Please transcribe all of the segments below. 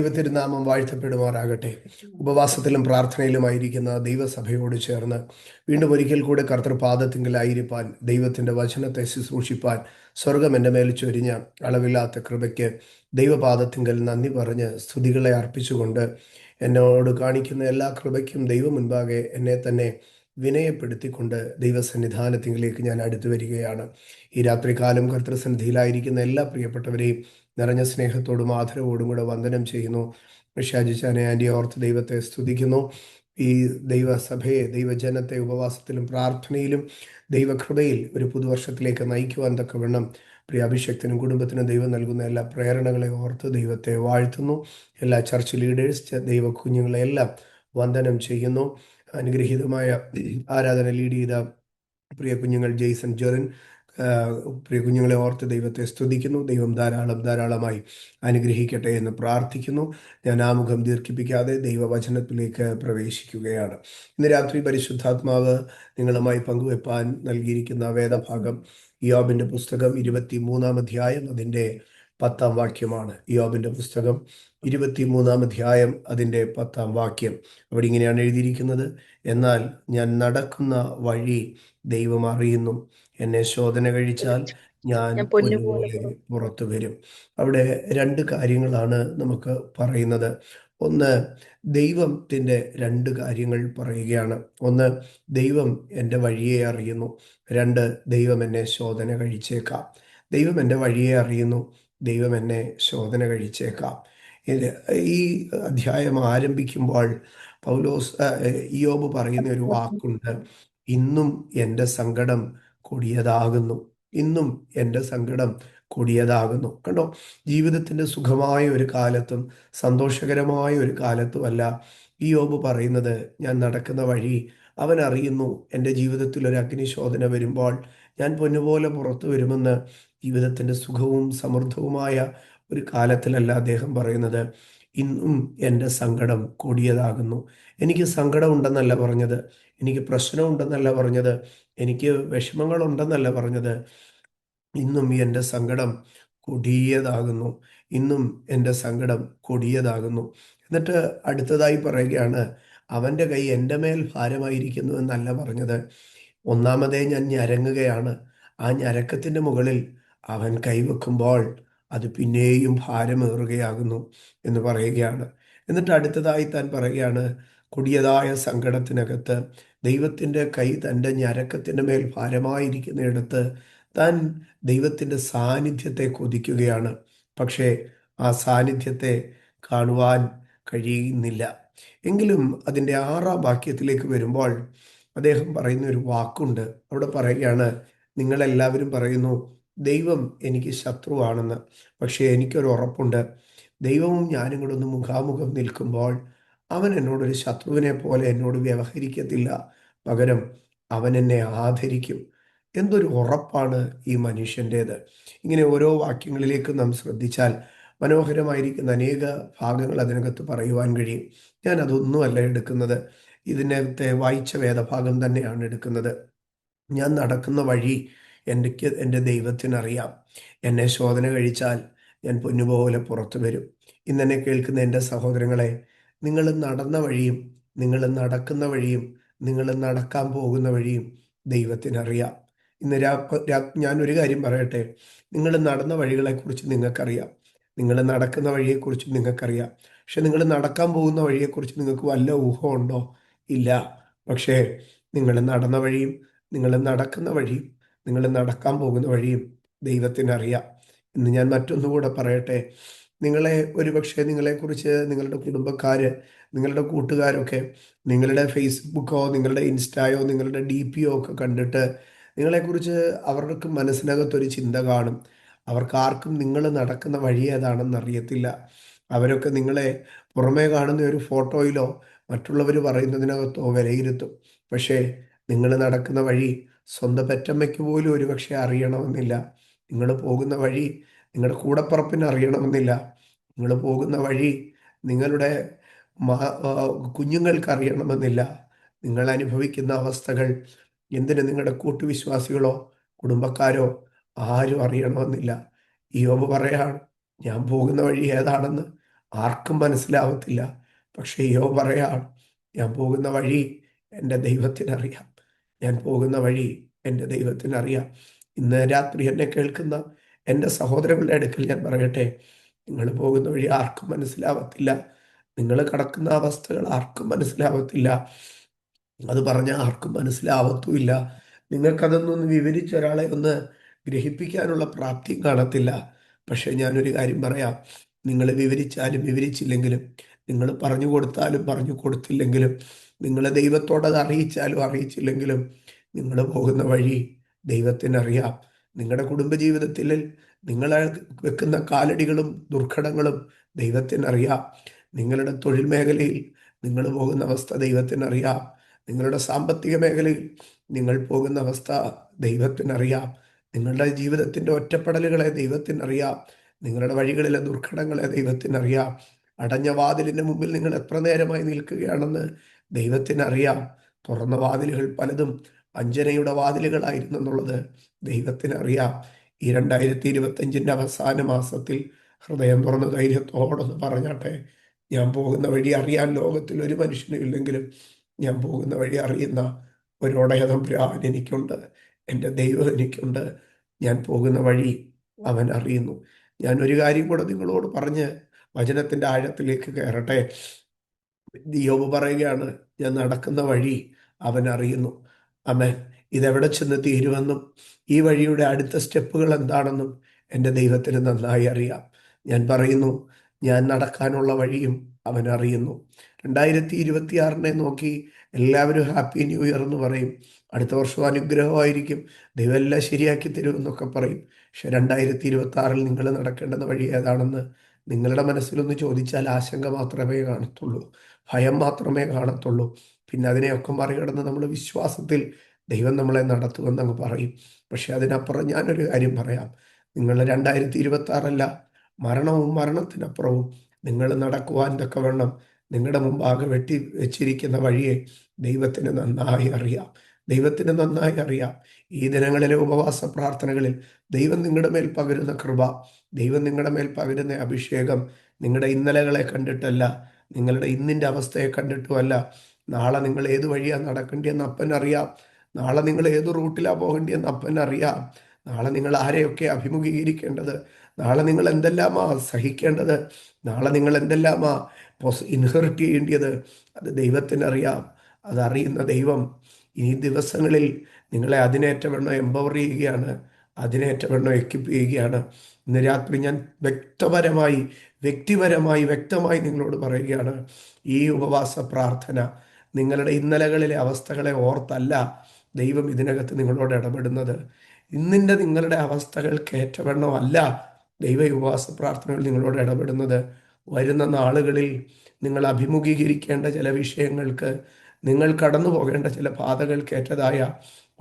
ദൈവത്തിരുനാമം വാഴ്ത്തപ്പെടുമാറാകട്ടെ. ഉപവാസത്തിലും പ്രാർത്ഥനയിലുമായിരിക്കുന്ന ദൈവസഭയോട് ചേർന്ന് വീണ്ടും ഒരിക്കൽ കൂടെ കർത്തൃപാദത്തിങ്കലായിരിക്കാൻ, ദൈവത്തിൻ്റെ വചനത്തെ ശുശ്രൂഷിപ്പാൻ സ്വർഗം എൻ്റെ മേൽ ചൊരിഞ്ഞ അളവില്ലാത്ത കൃപയ്ക്ക് ദൈവപാദത്തിങ്കൽ നന്ദി പറഞ്ഞ് സ്തുതികളെ അർപ്പിച്ചുകൊണ്ട് എന്നോട് കാണിക്കുന്ന എല്ലാ കൃപയ്ക്കും ദൈവം മുൻപാകെ എന്നെ തന്നെ വിനയപ്പെടുത്തിക്കൊണ്ട് ദൈവസന്നിധാനത്തിങ്കിലേക്ക് ഞാൻ അടുത്തു വരികയാണ്. ഈ രാത്രികാലം കർത്തൃസന്നിധിയിലായിരിക്കുന്ന എല്ലാ പ്രിയപ്പെട്ടവരെയും നിറഞ്ഞ സ്നേഹത്തോടും ആദരവോടും കൂടെ വന്ദനം ചെയ്യുന്നു. ഷാജിച്ചാനെ ആൻറ്റി ഓർത്ത് ദൈവത്തെ സ്തുതിക്കുന്നു. ഈ ദൈവസഭയെ, ദൈവജനത്തെ ഉപവാസത്തിലും പ്രാർത്ഥനയിലും ദൈവകൃപയിൽ ഒരു പുതുവർഷത്തിലേക്ക് നയിക്കുവാൻ തക്കവണ്ണം പ്രിയ അഭിഷക്തനും കുടുംബത്തിനും ദൈവം നൽകുന്ന എല്ലാ പ്രേരണകളെ ഓർത്ത് ദൈവത്തെ വാഴ്ത്തുന്നു. എല്ലാ ചർച്ച് ലീഡേഴ്സ്, ദൈവ കുഞ്ഞുങ്ങളെല്ലാം വന്ദനം ചെയ്യുന്നു. അനുഗ്രഹീതമായ ആരാധന ലീഡ് ചെയ്ത പ്രിയ കുഞ്ഞുങ്ങൾ ജെയ്സൺ ജെറിൻ, പ്രിയ കുഞ്ഞുങ്ങളെ ഓർത്ത് ദൈവത്തെ സ്തുതിക്കുന്നു. ദൈവം ധാരാളമായി അനുഗ്രഹിക്കട്ടെ എന്ന് പ്രാർത്ഥിക്കുന്നു. ഞാൻ ആമുഖം ദീർഘിപ്പിക്കാതെ ദൈവവചനത്തിലേക്ക് പ്രവേശിക്കുകയാണ്. ഇന്ന് രാത്രി പരിശുദ്ധാത്മാവ് നിങ്ങളുമായി പങ്കുവെപ്പാൻ നൽകിയിരിക്കുന്ന വേദഭാഗം യോബിൻ്റെ പുസ്തകം 23-ാം അധ്യായം അതിൻ്റെ 10-ാം വാക്യമാണ്. യോബിൻ്റെ പുസ്തകം 23-ാം അധ്യായം അതിൻ്റെ 10-ാം വാക്യം. അവിടെ ഇങ്ങനെയാണ് എഴുതിയിരിക്കുന്നത്: എന്നാൽ ഞാൻ നടക്കുന്ന വഴി ദൈവം അറിയുന്നു, എന്നെ ശോധന കഴിച്ചാൽ ഞാൻ പൊന്നുപോലെ പുറത്തു വരും. അവിടെ രണ്ട് കാര്യങ്ങളാണ് നമുക്ക് പറയുന്നത്. ഒന്ന്, ദൈവത്തിൻ്റെ രണ്ട് കാര്യങ്ങൾ പറയുകയാണ്. ഒന്ന്, ദൈവം എൻ്റെ വഴിയെ അറിയുന്നു. രണ്ട്, ദൈവം എന്നെ ശോധന കഴിച്ചേക്കാം. ദൈവം എൻ്റെ വഴിയെ അറിയുന്നു, ദൈവം എന്നെ ശോധന കഴിച്ചേക്കാം. ഈ അധ്യായം ആരംഭിക്കുമ്പോൾ ഇയ്യോബ് പറയുന്ന ഒരു വാക്കുണ്ട്: ഇന്നും എൻ്റെ സങ്കടം കൊടിയതാകുന്നു. ഇന്നും എൻ്റെ സങ്കടം കൊടിയതാകുന്നു. കണ്ടോ, ജീവിതത്തിൻ്റെ സുഖമായ ഒരു കാലത്തും സന്തോഷകരമായ ഒരു കാലത്തുമല്ല ഇയ്യോബ് പറയുന്നത്, ഞാൻ നടക്കുന്ന വഴി അവൻ അറിയുന്നു. എൻ്റെ ജീവിതത്തിൽ ഒരു അഗ്നിശോധന വരുമ്പോൾ ഞാൻ പൊന്നുപോലെ പുറത്തു വരുമെന്ന്. ജീവിതത്തിൻ്റെ സുഖവും സമൃദ്ധവുമായ ഒരു കാലത്തിലല്ല അദ്ദേഹം പറയുന്നത്, ഇന്നും എൻ്റെ സങ്കടം കൊടിയതാകുന്നു. എനിക്ക് സങ്കടം ഉണ്ടെന്നല്ല പറഞ്ഞത്, എനിക്ക് പ്രശ്നമുണ്ടെന്നല്ല പറഞ്ഞത്, എനിക്ക് വിഷമങ്ങളുണ്ടെന്നല്ല പറഞ്ഞത്. ഇന്നും എൻ്റെ സങ്കടം കൊടിയതാകുന്നു. ഇന്നും എൻ്റെ സങ്കടം കൊടിയതാകുന്നു. എന്നിട്ട് അടുത്തതായി പറയുകയാണ്, അവൻ്റെ കൈ എൻ്റെ മേൽ ഭാരമായിരിക്കുന്നു എന്നല്ല പറഞ്ഞത്. ഒന്നാമതേ ഞാൻ ഞരങ്ങുകയാണ്. ആ ഞരക്കത്തിൻ്റെ മുകളിൽ അവൻ കൈവെക്കുമ്പോൾ അത് പിന്നെയും ഭാരമേറുകയാകുന്നു എന്ന് പറയുകയാണ്. എന്നിട്ട് അടുത്തതായി താൻ പറയുകയാണ്, കൊടിയതായ സങ്കടത്തിനകത്ത് ദൈവത്തിൻ്റെ കൈ തൻ്റെ ഞരക്കത്തിൻ്റെ മേൽ ഭാരമായിരിക്കുന്നിടത്ത് താൻ ദൈവത്തിൻ്റെ സാന്നിധ്യത്തെ കൊതിക്കുകയാണ്. പക്ഷേ ആ സാന്നിധ്യത്തെ കാണുവാൻ കഴിയുന്നില്ല. എങ്കിലും അതിൻ്റെ 6-ാം വാക്യത്തിലേക്ക് വരുമ്പോൾ അദ്ദേഹം പറയുന്ന ഒരു വാക്കുണ്ട്. അവിടെ പറയുകയാണ്, നിങ്ങളെല്ലാവരും പറയുന്നു ദൈവം എനിക്ക് ശത്രുവാണെന്ന്. പക്ഷേ എനിക്കൊരു ഉറപ്പുണ്ട്, ദൈവവും ഞാനും കൂടെ ഒന്ന് മുഖാമുഖം നിൽക്കുമ്പോൾ അവൻ എന്നോടൊരു ശത്രുവിനെ പോലെ എന്നോട് വ്യവഹരിക്കത്തില്ല. പകരം അവൻ എന്നെ ആദരിക്കും. എന്തൊരു ഉറപ്പാണ് ഈ മനുഷ്യൻ്റേത്. ഇങ്ങനെ ഓരോ വാക്യങ്ങളിലേക്ക് നാം ശ്രദ്ധിച്ചാൽ മനോഹരമായിരിക്കുന്ന അനേക ഭാഗങ്ങൾ അതിനകത്ത് പറയുവാൻ കഴിയും. ഞാൻ അതൊന്നുമല്ല എടുക്കുന്നത്, ഇതിനകത്തെ വായിച്ച വേദഭാഗം തന്നെയാണ് എടുക്കുന്നത്. ഞാൻ നടക്കുന്ന വഴി എൻ്റെ ദൈവത്തിനറിയാം. എന്നെ ശോധന കഴിച്ചാൽ ഞാൻ പൊന്നുപോലെ പുറത്തു വരും. ഇന്നെന്നെ കേൾക്കുന്ന എൻ്റെ സഹോദരങ്ങളെ, നിങ്ങൾ നടന്ന വഴിയും നിങ്ങൾ നടക്കുന്ന വഴിയും നിങ്ങൾ നടക്കാൻ പോകുന്ന വഴിയും ദൈവത്തിനറിയാം. ഇന്ന് ഞാനൊരു കാര്യം പറയട്ടെ, നിങ്ങൾ നടന്ന വഴികളെക്കുറിച്ച് നിങ്ങൾക്കറിയാം, നിങ്ങൾ നടക്കുന്ന വഴിയെക്കുറിച്ച് നിങ്ങൾക്കറിയാം. പക്ഷെ നിങ്ങൾ നടക്കാൻ പോകുന്ന വഴിയെക്കുറിച്ച് നിങ്ങൾക്ക് വല്ല ഊഹമുണ്ടോ? ഇല്ല. പക്ഷേ നിങ്ങൾ നടന്ന വഴിയും നിങ്ങൾ നടക്കുന്ന വഴിയും നിങ്ങൾ നടക്കാൻ പോകുന്ന വഴിയും ദൈവത്തിനറിയാം. ഇന്ന് ഞാൻ മറ്റൊന്നുകൂടെ പറയട്ടെ, ഒരുപക്ഷെ നിങ്ങളെക്കുറിച്ച് നിങ്ങളുടെ കുടുംബക്കാർ, നിങ്ങളുടെ കൂട്ടുകാരൊക്കെ നിങ്ങളുടെ ഫേസ്ബുക്കോ നിങ്ങളുടെ ഇൻസ്റ്റായോ നിങ്ങളുടെ DP ഒക്കെ കണ്ടിട്ട് നിങ്ങളെക്കുറിച്ച് അവർക്ക് മനസ്സിനകത്തൊരു ചിന്ത കാണും. അവർക്കാർക്കും നിങ്ങൾ നടക്കുന്ന വഴി ഏതാണെന്ന് അറിയത്തില്ല. അവരൊക്കെ നിങ്ങളെ പുറമേ കാണുന്ന ഒരു ഫോട്ടോയിലോ മറ്റുള്ളവർ പറയുന്നതിനകത്തോ വിലയിരുത്തും. പക്ഷേ നിങ്ങൾ നടക്കുന്ന വഴി സ്വന്തം പെറ്റമ്മയ്ക്ക് പോലും ഒരുപക്ഷെ അറിയണമെന്നില്ല. നിങ്ങൾ പോകുന്ന വഴി നിങ്ങളുടെ കൂടപ്പറപ്പിന് അറിയണമെന്നില്ല. നിങ്ങൾ പോകുന്ന വഴി നിങ്ങളുടെ കുഞ്ഞുങ്ങൾക്ക് അറിയണമെന്നില്ല. നിങ്ങൾ അനുഭവിക്കുന്ന അവസ്ഥകൾ എന്തിന് നിങ്ങളുടെ കൂട്ടുവിശ്വാസികളോ കുടുംബക്കാരോ ആരും അറിയണമെന്നില്ല. ഇയ്യോബ് പറയാണ്, ഞാൻ പോകുന്ന വഴി ഏതാണെന്ന് ആർക്കും മനസ്സിലാവത്തില്ല. പക്ഷെ യോബ് പറയാണ്, ഞാൻ പോകുന്ന വഴി എൻ്റെ ദൈവത്തിനറിയാം. ഞാൻ പോകുന്ന വഴി എൻ്റെ ദൈവത്തിനറിയാം. ഇന്ന് രാത്രി എന്നെ കേൾക്കുന്ന എൻ്റെ സഹോദരങ്ങളുടെ അടുക്കൽ ഞാൻ പറയട്ടെ, നിങ്ങൾ പോകുന്ന വഴി ആർക്കും മനസ്സിലാവത്തില്ല. നിങ്ങൾ കടക്കുന്ന അവസ്ഥകൾ ആർക്കും മനസ്സിലാവത്തില്ല. അത് പറഞ്ഞാൽ ആർക്കും മനസ്സിലാവത്തുമില്ല. നിങ്ങൾക്കതൊന്നും വിവരിച്ച ഒരാളെ ഒന്ന് ഗ്രഹിപ്പിക്കാനുള്ള പ്രാപ്തിയും കാണത്തില്ല. പക്ഷെ ഞാനൊരു കാര്യം പറയാം, നിങ്ങൾ വിവരിച്ചാലും വിവരിച്ചില്ലെങ്കിലും, നിങ്ങൾ പറഞ്ഞു കൊടുത്താലും പറഞ്ഞു കൊടുത്തില്ലെങ്കിലും, നിങ്ങൾ ദൈവത്തോടത് അറിയിച്ചാലും അറിയിച്ചില്ലെങ്കിലും, നിങ്ങൾ പോകുന്ന വഴി ദൈവത്തിനറിയാം. നിങ്ങളുടെ കുടുംബജീവിതത്തിൽ നിങ്ങൾ വെക്കുന്ന കാലടികളും ദുർഘടങ്ങളും ദൈവത്തിനറിയാം. നിങ്ങളുടെ തൊഴിൽ മേഖലയിൽ നിങ്ങൾ പോകുന്ന അവസ്ഥ ദൈവത്തിനറിയാം. നിങ്ങളുടെ സാമ്പത്തിക മേഖലയിൽ നിങ്ങൾ പോകുന്ന അവസ്ഥ ദൈവത്തിനറിയാം. നിങ്ങളുടെ ജീവിതത്തിൻ്റെ ഒറ്റപ്പെടലുകളെ ദൈവത്തിനറിയാം. നിങ്ങളുടെ വഴികളിലെ ദുർഘടങ്ങളെ ദൈവത്തിനറിയാം. അടഞ്ഞ വാതിലിൻ്റെ മുമ്പിൽ നിങ്ങൾ എത്ര നേരമായി നിൽക്കുകയാണെന്ന് ദൈവത്തിനറിയാം. തുറന്ന വാതിലുകൾ പലതും വഞ്ചനയുടെ വാതിലുകളായിരുന്നു എന്നുള്ളത് ദൈവത്തിനറിയാം. ഈ 2025 അവസാന മാസത്തിൽ ഹൃദയം തുറന്ന് ധൈര്യത്തോടൊന്ന് പറഞ്ഞാട്ടെ, ഞാൻ പോകുന്ന വഴി അറിയാൻ ലോകത്തിൽ ഒരു മനുഷ്യനും ഇല്ലെങ്കിലും ഞാൻ പോകുന്ന വഴി അറിയുന്ന ഒരു ഉടയ തമ്പുരാൻ എനിക്കുണ്ട്. എൻ്റെ ദൈവം എനിക്കുണ്ട്. ഞാൻ പോകുന്ന വഴി അവൻ അറിയുന്നു. ഞാൻ ഒരു കാര്യം കൂടെ നിങ്ങളോട് പറഞ്ഞ് വചനത്തിൻ്റെ ആഴത്തിലേക്ക് കയറട്ടെ. യോബ് പറയുകയാണ്, ഞാൻ നടക്കുന്ന വഴി അവൻ അറിയുന്നു. ആമേൻ. ഇതെവിടെ ചെന്ന് തീരുമെന്നും ഈ വഴിയുടെ അടുത്ത സ്റ്റെപ്പുകൾ എന്താണെന്നും എൻ്റെ ദൈവത്തിന് നന്നായി അറിയാം. ഞാൻ പറയുന്നു, ഞാൻ നടക്കാനുള്ള വഴിയും അവൻ അറിയുന്നു. 2026 നോക്കി എല്ലാവരും ഹാപ്പി ന്യൂ ഇയർ എന്ന് പറയും. അടുത്ത വർഷം അനുഗ്രഹമായിരിക്കും, ദൈവം എല്ലാം ശരിയാക്കി തരുമെന്നൊക്കെ പറയും. പക്ഷെ 2026 നിങ്ങൾ നടക്കേണ്ടുന്ന വഴി ഏതാണെന്ന് നിങ്ങളുടെ മനസ്സിലൊന്ന് ചോദിച്ചാൽ ആശങ്ക മാത്രമേ കാണത്തുള്ളൂ, ഭയം മാത്രമേ കാണത്തുള്ളൂ. പിന്നെ അതിനെയൊക്കെ മറികടന്ന് നമ്മൾ വിശ്വാസത്തിൽ ദൈവം നമ്മളെ നടത്തുമെന്ന് അങ്ങ് പറയും. പക്ഷെ അതിനപ്പുറം ഞാനൊരു കാര്യം പറയാം. നിങ്ങൾ 2026 മരണവും മരണത്തിനപ്പുറവും നിങ്ങൾ നടക്കുവാൻ തക്കവണ്ണം നിങ്ങളുടെ മുമ്പാകെ വെട്ടി വെച്ചിരിക്കുന്ന വഴിയെ ദൈവത്തിന് നന്നായി അറിയാം. ദൈവത്തിന് നന്നായി അറിയാം. ഈ ദിനങ്ങളിലെ ഉപവാസ പ്രാർത്ഥനകളിൽ ദൈവം നിങ്ങളുടെ മേൽ പകരുന്ന കൃപ, ദൈവം നിങ്ങളുടെ മേൽ പകരുന്ന അഭിഷേകം നിങ്ങളുടെ ഇന്നലകളെ കണ്ടിട്ടല്ല, നിങ്ങളുടെ ഇന്നിൻ്റെ അവസ്ഥയെ കണ്ടിട്ടുമല്ല. നാളെ നിങ്ങൾ ഏത് വഴിയാണ് നടക്കേണ്ടതെന്ന് അപ്പനറിയാം. നാളെ നിങ്ങൾ ഏത് റൂട്ടിലാണ് പോകേണ്ടതെന്ന് അപ്പനറിയാം. നാളെ നിങ്ങൾ ആരെയൊക്കെ അഭിമുഖീകരിക്കേണ്ടത്, നാളെ നിങ്ങൾ എന്തെല്ലാമാ സഹിക്കേണ്ടത്, നാളെ നിങ്ങൾ എന്തെല്ലാമാ ഇൻഹെറിറ്റ് ചെയ്യേണ്ടത്, അത് ദൈവത്തിനറിയാം. അതറിയുന്ന ദൈവം ഈ ദിവസങ്ങളിൽ നിങ്ങളെ അതിനേറ്റവണ്ണം എംപവർ ചെയ്യുകയാണ്, അതിനേറ്റവണ്ണം എക്വിപ്പ് ചെയ്യുകയാണ്. ഇന്ന് രാത്രി ഞാൻ വ്യക്തിപരമായി വ്യക്തമായി നിങ്ങളോട് പറയുകയാണ്, ഈ ഉപവാസ പ്രാർത്ഥന നിങ്ങളുടെ ഇന്നലകളിലെ അവസ്ഥകളെ ഓർത്തല്ല ദൈവം ഇതിനകത്ത് നിങ്ങളോട് ഇടപെടുന്നത്. നിങ്ങളുടെ അവസ്ഥകൾക്ക് ഏറ്റവണ്ണമല്ല ദൈവ ഉപവാസ പ്രാർത്ഥനകൾ നിങ്ങളോട് ഇടപെടുന്നത്. വരുന്ന നാളുകളിൽ നിങ്ങൾ അഭിമുഖീകരിക്കേണ്ട ചില വിഷയങ്ങൾക്ക്, നിങ്ങൾ കടന്നു പോകേണ്ട ചില പാതകൾക്കേറ്റതായ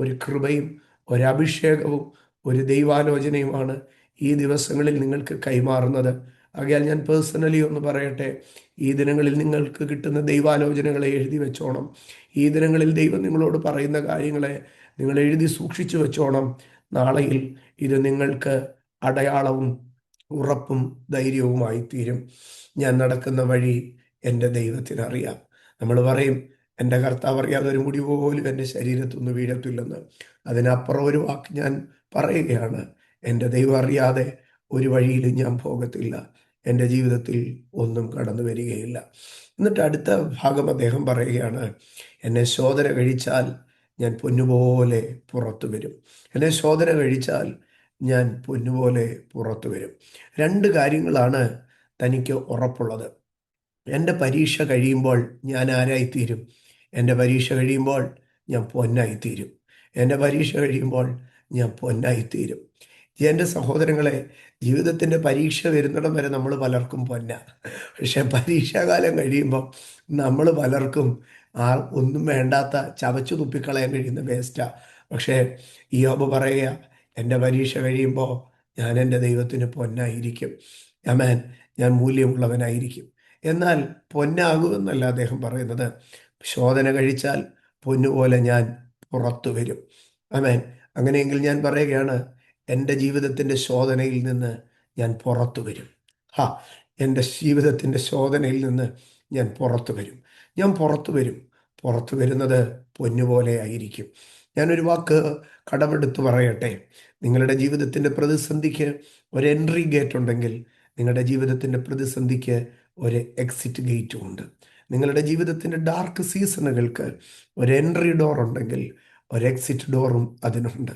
ഒരു കൃപയും ഒരഭിഷേകവും ഒരു ദൈവാലോചനയുമാണ് ഈ ദിവസങ്ങളിൽ നിങ്ങൾക്ക് കൈമാറുന്നത്. ആകയാൽ ഞാൻ പേഴ്സണലി ഒന്ന് പറയട്ടെ, ഈ ദിനങ്ങളിൽ നിങ്ങൾക്ക് കിട്ടുന്ന ദൈവാലോചനകളെ എഴുതി വെച്ചോണം. ഈ ദിനങ്ങളിൽ ദൈവം നിങ്ങളോട് പറയുന്ന കാര്യങ്ങളെ നിങ്ങൾ എഴുതി സൂക്ഷിച്ചു വെച്ചോണം. നാളെയിൽ ഇത് നിങ്ങൾക്ക് അടയാളവും ഉറപ്പും ധൈര്യവുമായി തീരും. ഞാൻ നടക്കുന്ന വഴി എൻ്റെ ദൈവത്തിനറിയാം. നമ്മൾ പറയും, എൻ്റെ കർത്താവ് അറിയാതെ ഒരു മുടി പോലും എൻ്റെ ശരീരത്തൊന്നും വീഴത്തില്ലെന്ന്. അതിനപ്പുറം ഒരു വാക്ക് ഞാൻ പറയുകയാണ്, എൻ്റെ ദൈവം അറിയാതെ ഒരു വഴിയിലും ഞാൻ പോകത്തില്ല, എൻ്റെ ജീവിതത്തിൽ ഒന്നും കടന്നു വരികയില്ല. എന്നിട്ട് അടുത്ത ഭാഗം അദ്ദേഹം പറയുകയാണ്, എന്നെ ശോധന കഴിച്ചാൽ ഞാൻ പൊന്നുപോലെ പുറത്തു വരും. എന്നെ ശോധന കഴിച്ചാൽ ഞാൻ പൊന്നുപോലെ പുറത്തു വരും. രണ്ട് കാര്യങ്ങളാണ് തനിക്ക് ഉറപ്പുള്ളത്. എൻ്റെ പരീക്ഷ കഴിയുമ്പോൾ ഞാൻ ആരായിത്തീരും? എൻ്റെ പരീക്ഷ കഴിയുമ്പോൾ ഞാൻ പൊന്നായിത്തീരും. എൻ്റെ പരീക്ഷ കഴിയുമ്പോൾ ഞാൻ പൊന്നായിത്തീരും. എൻ്റെ സഹോദരങ്ങളെ, ജീവിതത്തിൻ്റെ പരീക്ഷ വരുന്നിടം വരെ നമ്മൾ പലർക്കും പൊന്ന. പക്ഷെ പരീക്ഷാകാലം കഴിയുമ്പോൾ നമ്മൾ പലർക്കും ഒന്നും വേണ്ടാത്ത ചവച്ചു തുപ്പിക്കളയാൻ കഴിയുന്ന വേസ്റ്റാ. പക്ഷേ ഇയ്യോബ് പറയുക, എൻ്റെ പരീക്ഷ കഴിയുമ്പോൾ ഞാൻ എൻ്റെ ദൈവത്തിന് പൊന്നായിരിക്കും. ആമേൻ. ഞാൻ മൂല്യമുള്ളവനായിരിക്കും. എന്നാൽ പൊന്നാകുമെന്നല്ല അദ്ദേഹം പറയുന്നത്. ശോധന കഴിച്ചാൽ പൊന്നുപോലെ ഞാൻ പുറത്തു വരും. ആമേൻ. അങ്ങനെയെങ്കിൽ ഞാൻ പറയുകയാണ്, എൻ്റെ ജീവിതത്തിൻ്റെ ശോധനയിൽ നിന്ന് ഞാൻ പുറത്തു വരും. ഹാ, എൻ്റെ ജീവിതത്തിൻ്റെ ശോധനയിൽ നിന്ന് ഞാൻ പുറത്തു വരും. ഞാൻ പുറത്തു വരും. പുറത്തു വരുന്നത് പൊന്നുപോലെ ആയിരിക്കും. ഞാനൊരു വാക്ക് കടമെടുത്ത് പറയട്ടെ. നിങ്ങളുടെ ജീവിതത്തിൻ്റെ പ്രതിസന്ധിക്ക് ഒരു എൻട്രി ഗേറ്റ് ഉണ്ടെങ്കിൽ നിങ്ങളുടെ ജീവിതത്തിൻ്റെ പ്രതിസന്ധിക്ക് ഒരു എക്സിറ്റ് ഗേറ്റും ഉണ്ട്. നിങ്ങളുടെ ജീവിതത്തിൻ്റെ ഡാർക്ക് സീസണുകൾക്ക് ഒരു എൻട്രി ഡോർ ഉണ്ടെങ്കിൽ ഒരു എക്സിറ്റ് ഡോറും അതിനുണ്ട്.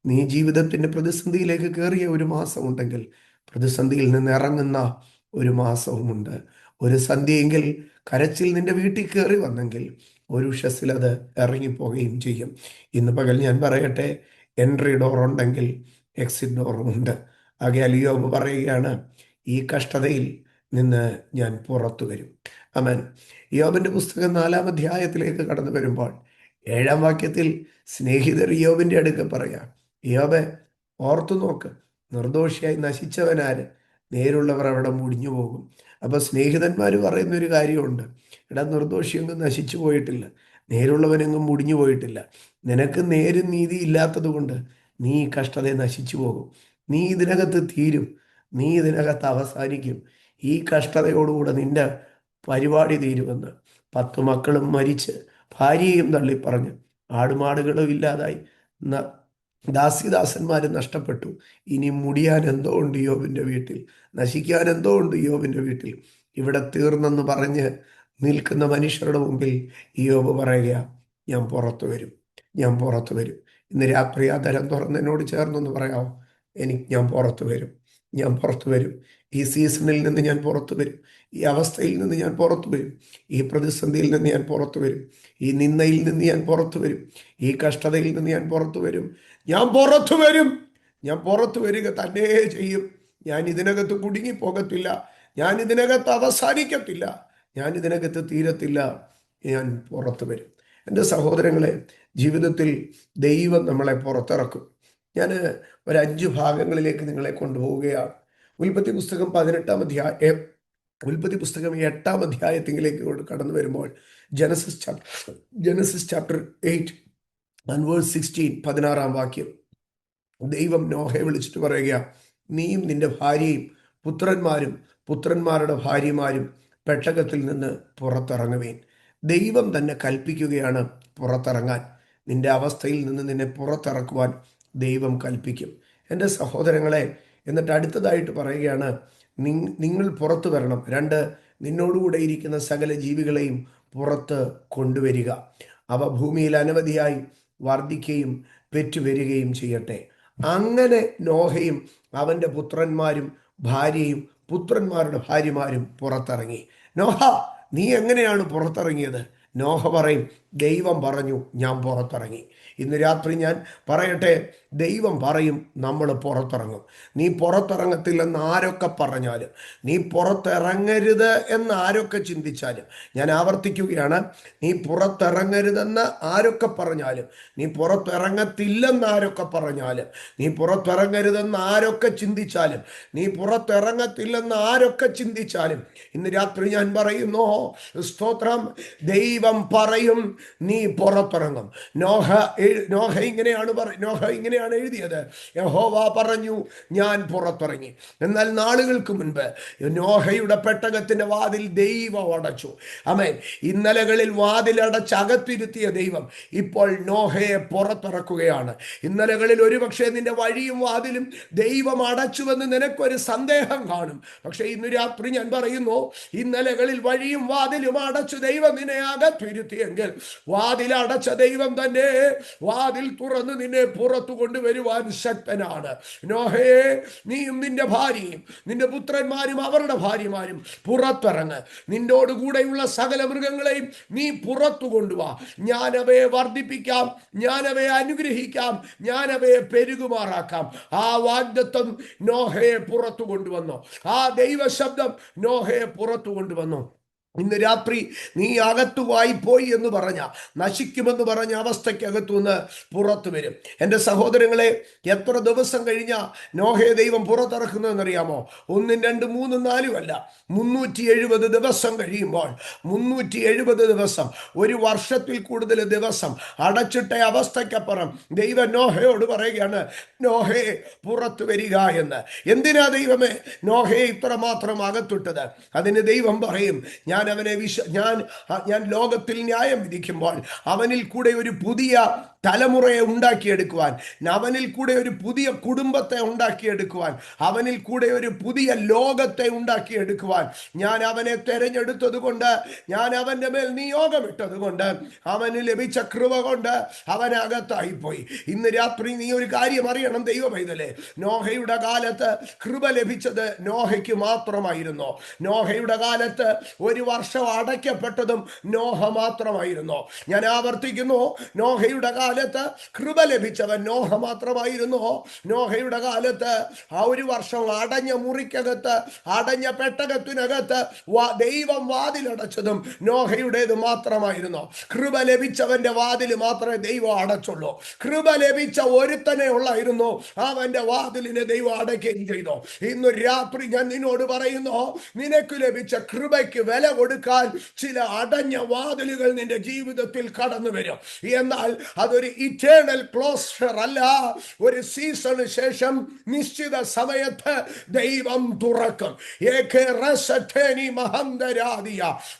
നീ ജീവിതത്തിൻ്റെ പ്രതിസന്ധിയിലേക്ക് കയറിയ ഒരു മാസമുണ്ടെങ്കിൽ പ്രതിസന്ധിയിൽ നിന്ന് ഇറങ്ങുന്ന ഒരു മാസവുമുണ്ട്. ഒരു സന്ധ്യയെങ്കിൽ കരച്ചിൽ നിന്റെ വീട്ടിൽ കയറി വന്നെങ്കിൽ ഒരു ഉഷസ്സിൽ അത് ഇറങ്ങിപ്പോവുകയും ചെയ്യും. ഇന്ന് പകൽ ഞാൻ പറയട്ടെ, എൻട്രി ഡോർ ഉണ്ടെങ്കിൽ എക്സിറ്റ് ഡോറും ഉണ്ട്. ആകയാൽ യോബ് പറയുകയാണ്, ഈ കഷ്ടതയിൽ നിന്ന് ഞാൻ പുറത്തു വരും. ആമേൻ. യോബിന്റെ പുസ്തകം 4-ാം അധ്യായത്തിലേക്ക് കടന്നു വരുമ്പോൾ 7-ാം വാക്യത്തിൽ സ്നേഹിതർ യോബിന്റെ അടുക്ക പറയാം, യോബെ ഓർത്തു നോക്ക്, നിർദോഷിയായി നശിച്ചവനാര്, നേരുള്ളവർ അവിടെ മുടിഞ്ഞു പോകും. അപ്പൊ സ്നേഹിതന്മാർ പറയുന്നൊരു കാര്യമുണ്ട്, എടാ നിർദോഷിയൊന്നും നശിച്ചു പോയിട്ടില്ല, നേരുള്ളവനെങ്ങും മുടിഞ്ഞു പോയിട്ടില്ല. നിനക്ക് നേരും നീതി ഇല്ലാത്തത് കൊണ്ട് നീ ഈ കഷ്ടതയെ നശിച്ചു പോകും. നീ ഇതിനകത്ത് തീരും, നീ ഇതിനകത്ത് അവസാനിക്കും. ഈ കഷ്ടതയോടുകൂടെ നിന്റെ പരിപാടി തീരുമെന്ന്. 10 മക്കളും മരിച്ച് ഭാര്യയും തള്ളിപ്പറഞ്ഞ് ആടുമാടുകളും ഇല്ലാതായി ദാസിദാസന്മാരും നഷ്ടപ്പെട്ടു. ഇനി മുടിയാൻ എന്തോ ഉണ്ട് യോബിൻ്റെ വീട്ടിൽ, നശിക്കാൻ എന്തോ ഉണ്ട് യോബിൻ്റെ വീട്ടിൽ. ഇവിടെ തീർന്നെന്ന് പറഞ്ഞ് നിൽക്കുന്ന മനുഷ്യരുടെ മുമ്പിൽ യോബ് പറയുക, ഞാൻ പുറത്തു വരും, ഞാൻ പുറത്തു വരും. ഇന്ന് രാത്രി ആ തരം തുറന്ന് എന്നോട് ചേർന്നൊന്ന് പറയാമോ, ഞാൻ പുറത്തു വരും, ഞാൻ പുറത്തു വരും. ഈ സീസണിൽ നിന്ന് ഞാൻ പുറത്തു വരും. ഈ അവസ്ഥയിൽ നിന്ന് ഞാൻ പുറത്തു വരും. ഈ പ്രതിസന്ധിയിൽ നിന്ന് ഞാൻ പുറത്തു വരും. ഈ നിന്ദയിൽ നിന്ന് ഞാൻ പുറത്തു വരും. ഈ കഷ്ടതയിൽ നിന്ന് ഞാൻ പുറത്തു വരും. ഞാൻ പുറത്തു വരും. ഞാൻ പുറത്തു വരിക തന്നെ ചെയ്യും. ഞാൻ ഇതിനകത്ത് കുടുങ്ങിപ്പോകത്തില്ല. ഞാൻ ഇതിനകത്ത് അവസാനിക്കത്തില്ല. ഞാൻ ഇതിനകത്ത് തീരത്തില്ല. ഞാൻ പുറത്തു വരും. എൻ്റെ സഹോദരങ്ങളെ, ജീവിതത്തിൽ ദൈവം നമ്മളെ പുറത്തിറക്കും. ഞാൻ ഒരു 5 ഭാഗങ്ങളിലേക്ക് നിങ്ങളെ കൊണ്ടുപോവുകയാണ്. ഉൽപ്പത്തി പുസ്തകം 18-ാം അധ്യായം, ഉൽപ്പത്തി പുസ്തകം 8-ാം അധ്യായത്തിലേക്ക് കടന്നു വരുമ്പോൾ ജനസിസ് ചാപ്റ്റർ 8 and verse 16, 16-ാം വാക്യം, ദൈവം നോഹയെ വിളിച്ചിട്ട് പറയുക, നീയും നിന്റെ ഭാര്യയും പുത്രന്മാരും പുത്രന്മാരുടെ ഭാര്യമാരും പെട്ടകത്തിൽ നിന്ന് പുറത്തിറങ്ങുവേൻ. ദൈവം തന്നെ കൽപ്പിക്കുകയാണ് പുറത്തിറങ്ങാൻ. നിന്റെ അവസ്ഥയിൽ നിന്ന് നിന്നെ പുറത്തിറക്കുവാൻ ദൈവം കൽപ്പിക്കും. എൻ്റെ സഹോദരങ്ങളെ, എന്നിട്ട് അടുത്തതായിട്ട് പറയുകയാണ്, നിങ്ങൾ പുറത്തു വരണം. 2, നിന്നോടുകൂടെ ഇരിക്കുന്ന സകല ജീവികളെയും പുറത്ത് കൊണ്ടുവരിക. അവ ഭൂമിയിൽ അനവധിയായി വർദ്ധിക്കുകയും പെറ്റുവരികയും ചെയ്യട്ടെ. അങ്ങനെ നോഹയും അവൻ്റെ പുത്രന്മാരും ഭാര്യയും പുത്രന്മാരുടെ ഭാര്യമാരും പുറത്തിറങ്ങി. നോഹ, നീ എങ്ങനെയാണ് പുറത്തിറങ്ങിയത്? നോഹ പറയും, ദൈവം പറഞ്ഞു, ഞാൻ പുറത്തിറങ്ങി. ഇന്ന് രാത്രി ഞാൻ പറയട്ടെ, ദൈവം പറയും നമ്മൾ പുറത്തിറങ്ങും. നീ പുറത്തിറങ്ങത്തില്ലെന്ന് ആരൊക്കെ പറഞ്ഞാലും, നീ പുറത്തിറങ്ങരുത് എന്ന് ആരൊക്കെ ചിന്തിച്ചാലും, ഞാൻ ആവർത്തിക്കുകയാണ്, നീ പുറത്തിറങ്ങരുതെന്ന് ആരൊക്കെ പറഞ്ഞാലും, നീ പുറത്തിറങ്ങത്തില്ലെന്ന് ആരൊക്കെ പറഞ്ഞാലും, നീ പുറത്തിറങ്ങരുതെന്ന് ആരൊക്കെ ചിന്തിച്ചാലും, നീ പുറത്തിറങ്ങത്തില്ലെന്ന് ആരൊക്കെ ചിന്തിച്ചാലും, ഇന്ന് രാത്രി ഞാൻ പറയുന്നു, സ്തോത്രം, ദൈവം പറയും നീ പുറത്തിറങ്ങും. നോഹ ഇങ്ങനെയാണ് എഴുതിയത്, യഹോവ പറഞ്ഞു, ഞാൻ പുറത്തിറങ്ങി. എന്നാൽ നാളുകൾക്ക് മുൻപ് നോഹയുടെ പെട്ടകത്തിന്റെ വാതിൽ ദൈവം അടച്ചു. ആമേൻ. ഇന്നലകളിൽ വാതിലടച്ച് അകത്തിരുത്തിയ ദൈവം ഇപ്പോൾ നോഹയെ പുറത്തിറക്കുകയാണ്. ഇന്നലകളിൽ ഒരുപക്ഷെ നിന്റെ വഴിയും വാതിലും ദൈവം അടച്ചുവെന്ന് നിനക്കൊരു സന്ദേഹം കാണും. പക്ഷെ ഇന്ന് രാത്രി ഞാൻ പറയുന്നു, ഇന്നലകളിൽ വഴിയും വാതിലും അടച്ചു ദൈവം നിന്നെ അകത്തിരുത്തിയെങ്കിൽ വാതിൽ അടച്ച ദൈവം തന്നെ വാതിൽ തുറന്ന് നിന്നെ പുറത്തു കൊണ്ടുവരുവാൻ ശക്തനാണ്. നോഹയെ, നീയും നിന്റെ ഭാര്യയും നിന്റെ പുത്രന്മാരും അവരുടെ ഭാര്യമാരും പുറത്തിറങ്ങ്. നിന്നോട് കൂടെയുള്ള സകല മൃഗങ്ങളെയും നീ പുറത്തു കൊണ്ടുവാ. ഞാൻ അവയെ വർദ്ധിപ്പിക്കാം, ഞാൻ അവയെ അനുഗ്രഹിക്കാം, ഞാൻ അവയെ പെരുകുമാറാക്കാം. ആ വാഗ്ദത്തം നോഹയെ പുറത്തു കൊണ്ടുവന്നു. ആ ദൈവശബ്ദം നോഹയെ പുറത്തു കൊണ്ടുവന്നു. ഇന്ന് രാത്രി നീ അകത്തുവായി പോയി എന്ന് പറഞ്ഞ, നശിക്കുമെന്ന് പറഞ്ഞ അവസ്ഥയ്ക്കകത്തുനിന്ന് പുറത്തു വരും. എൻ്റെ സഹോദരങ്ങളെ, എത്ര ദിവസം കഴിഞ്ഞ നോഹയെ ദൈവം പുറത്തിറക്കുന്നതെന്നറിയാമോ? 1, 2, 3, 4 അല്ല, 370 ദിവസം കഴിയുമ്പോൾ, 370 ദിവസം, ഒരു വർഷത്തിൽ കൂടുതൽ ദിവസം അടച്ചിട്ട അവസ്ഥയ്ക്കപ്പുറം ദൈവം നോഹയോട് പറയുകയാണ്, നോഹയെ പുറത്തു വരിക എന്ന്. എന്തിനാ ദൈവമേ നോഹയെ ഇത്രമാത്രം അകത്തിട്ടത്? അതിന് ദൈവം പറയും, ഞാൻ അവനെ ഞാൻ ലോകത്തിൽ ന്യായം വിധിക്കുമ്പോൾ അവനിൽ കൂടെ ഒരു പുതിയ തലമുറയെ ഉണ്ടാക്കിയെടുക്കുവാൻ, അവനിൽ കൂടെ ഒരു പുതിയ കുടുംബത്തെ ഉണ്ടാക്കിയെടുക്കുവാൻ, അവനിൽ കൂടെ ഒരു പുതിയ ലോകത്തെ ഉണ്ടാക്കിയെടുക്കുവാൻ ഞാൻ അവനെ തെരഞ്ഞെടുത്തത് കൊണ്ട്, ഞാൻ അവൻ്റെ മേൽ നിയോഗമിട്ടത് കൊണ്ട്, അവന് ലഭിച്ച കൃപ കൊണ്ട് അവനകത്തായിപ്പോയി. ഇന്ന് രാത്രി നീ ഒരു കാര്യം അറിയണം ദൈവ പൈതലേ, നോഹയുടെ കാലത്ത് കൃപ ലഭിച്ചത് നോഹയ്ക്ക് മാത്രമായിരുന്നു. നോഹയുടെ കാലത്ത് ഒരു വർഷം അടയ്ക്കപ്പെട്ടതും നോഹ മാത്രമായിരുന്നു. ഞാൻ ആവർത്തിക്കുന്നു, നോഹയുടെ കാലത്ത് കൃപ ലഭിച്ചവൻ നോഹ മാത്രമായിരുന്നു. നോഹയുടെ കാലത്ത് ആ ഒരു വർഷം അടഞ്ഞ മുറിക്കകത്ത്, അടഞ്ഞ പെട്ടകത്തിനകത്ത് ദൈവം വാതിലടച്ചതും നോഹയുടേത് മാത്രമായിരുന്നു. കൃപ ലഭിച്ചവന്റെ വാതിൽ മാത്രമേ ദൈവം അടച്ചുള്ളൂ. കൃപ ലഭിച്ച ഒരുത്തനെ ഉള്ളായിരുന്നു, അവന്റെ വാതിലിനെ ദൈവം അടയ്ക്കുകയും ചെയ്തു. ഇന്ന് രാത്രി ഞാൻ നിന്നോട് പറയുന്നു, നിനക്ക് ലഭിച്ച കൃപയ്ക്ക് വില കൊടുക്കാൻ ചില അടഞ്ഞ വാതിലുകൾ നിന്റെ ജീവിതത്തിൽ കടന്നു വരും. എന്നാൽ അതൊരു ഇറ്റേണൽ ക്ലോസർ അല്ല. ഒരു സീസണിന് ശേഷം നിശ്ചിത സമയത്ത് ദൈവം തുറക്കും.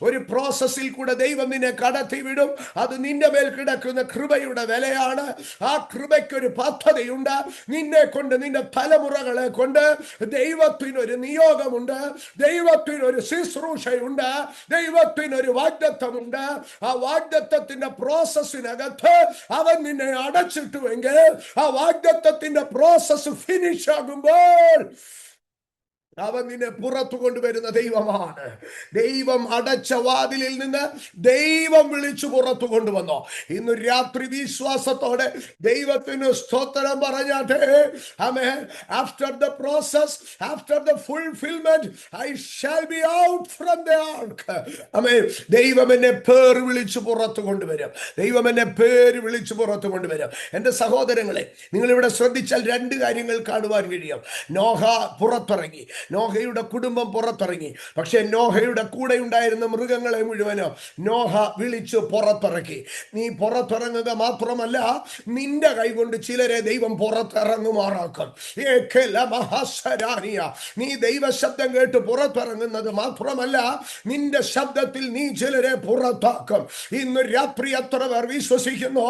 ഒരു പ്രോസസ്സിൽ കൂടെ ദൈവം നിന്നെ കടത്തിവിടും. അത് നിന്റെ മേൽ കിടക്കുന്ന കൃപയുടെ വിലയാണ്. ആ കൃപയ്ക്കൊരു പദ്ധതിയുണ്ട്. നിന്നെ കൊണ്ട്, നിന്റെ തലമുറകളെ കൊണ്ട് ദൈവത്തിനൊരു നിയോഗമുണ്ട്, ദൈവത്തിനൊരു ശുശ്രൂഷയുണ്ട്, ദൈവത്തിനൊരു വാഗ്ദത്തമുണ്ട്. ആ വാഗ്ദത്തത്തിന്റെ പ്രോസസ്സിനകത്ത് അവൻ നിന്നെ അടച്ചിട്ടുവെങ്കിൽ, ആ വാഗ്ദത്തത്തിന്റെ പ്രോസസ് ഫിനിഷ് ആകുമ്പോൾ അവൻ നിന്നെ പുറത്തു കൊണ്ടുവരുന്ന ദൈവമാണ്. ദൈവം അടച്ച വാതിലിൽ നിന്ന് ദൈവം വിളിച്ചു പുറത്തു കൊണ്ടുവന്നോ. ഇന്ന് രാത്രി വിശ്വാസത്തോടെ ദൈവത്തിന് സ്തോത്രം പറഞ്ഞാട്ടെ. ആമേൻ. After the process, after the fulfilment, I shall be out from the ark. ആമേൻ. ദൈവം എന്നെ പേര് വിളിച്ചു പുറത്തു കൊണ്ടുവരും. ദൈവം എന്നെ പേര് വിളിച്ചു പുറത്തു കൊണ്ടുവരും. എൻ്റെ സഹോദരങ്ങളെ, നിങ്ങളിവിടെ ശ്രദ്ധിച്ചാൽ രണ്ട് കാര്യങ്ങൾ കാണുവാൻ കഴിയും. നോഹ പുറത്തിറങ്ങി, നോഹയുടെ കുടുംബം പുറത്തിറങ്ങി. പക്ഷെ നോഹയുടെ കൂടെ ഉണ്ടായിരുന്ന മൃഗങ്ങളെ മുഴുവനോ നോഹ വിളിച്ചു പുറത്തിറക്കി. നീ പുറത്തിറങ്ങുക മാത്രമല്ല, നിന്റെ കൈകൊണ്ട് ചിലരെ ദൈവം പുറത്തിറങ്ങുമാറാക്കും. നീ ദൈവശബ്ദം കേട്ട് പുറത്തിറങ്ങുന്നത് മാത്രമല്ല, നിന്റെ ശബ്ദത്തിൽ നീ ചിലരെ പുറത്താക്കും. ഇന്ന് രാത്രി എത്ര പേർ വിശ്വസിക്കുന്നു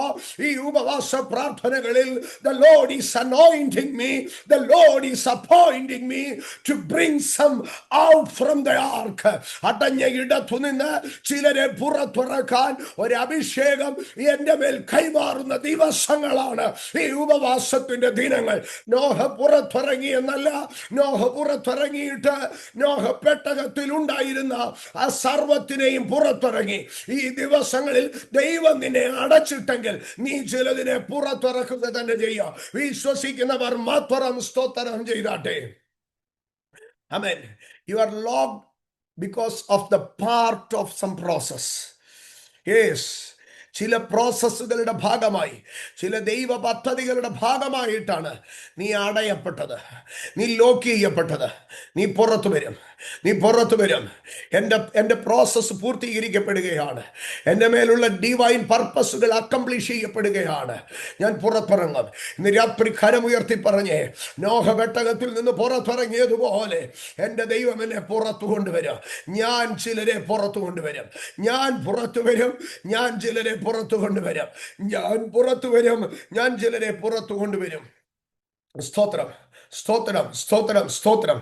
ഈ ഉപവാസ പ്രാർത്ഥനകളിൽ? The Lord is anointing me, the Lord is appointing me to bring some out from the ark. അടഞ്ഞ ഇടത്തു നിന്ന് ചിലരെ പുറത്തിറക്കാൻ ഒരു അഭിഷേകം എന്റെ മേൽ കൈമാറുന്ന ദിവസങ്ങളാണ് ഈ ഉപവാസത്തിന്റെ ദിനങ്ങൾ. നോഹ പുറത്തിറങ്ങി എന്നല്ല, നോഹ പുറത്തിറങ്ങിയിട്ട് നോഹ പെട്ടകത്തിൽ ഉണ്ടായിരുന്ന ആ സർവത്തിനെയും പുറത്തിറങ്ങി. ഈ ദിവസങ്ങളിൽ ദൈവം നിന്നെ അടച്ചിട്ടെങ്കിൽ നീ ചിലതിനെ പുറത്തിറക്കുക തന്നെ ചെയ്യാം. വിശ്വസിക്കുന്നവർ മാത്രം സ്തോത്രം ചെയ്താട്ടെ. Amen. You are locked because of the part of some process. Yes. ചില പ്രോസസ്സുകളുടെ ഭാഗമായി, ചില ദൈവ പദ്ധതികളുടെ ഭാഗമായിട്ടാണ് നീ അടയപ്പെട്ടത്, നീ ലോക്ക് ചെയ്യപ്പെട്ടത്. നീ പുറത്തു വരും, നീ പുറത്തു വരും. എൻ്റെ പ്രോസസ്സ് പൂർത്തീകരിക്കപ്പെടുകയാണ്. എൻ്റെ മേലുള്ള ഡിവൈൻ പർപ്പസുകൾ അക്കംപ്ലീഷ് ചെയ്യപ്പെടുകയാണ്. ഞാൻ പുറത്തിറങ്ങും. ഇന്ന് രാത്രി കരമുയർത്തി പറഞ്ഞേ, നോഹ പെട്ടകത്തിൽ നിന്ന് പുറത്തിറങ്ങിയതുപോലെ എൻ്റെ ദൈവം എന്നെ പുറത്തു കൊണ്ടുവരും. ഞാൻ ചിലരെ പുറത്തു കൊണ്ടുവരും. ഞാൻ പുറത്തു വരും. ഞാൻ ചിലരെ പുറത്തു കൊണ്ടുവരും. ഞാൻ പുറത്തു വരും. ഞാൻ ചിലരെ പുറത്തു കൊണ്ടുവരും. സ്തോത്രം, സ്തോത്രം, സ്തോത്രം, സ്തോത്രം.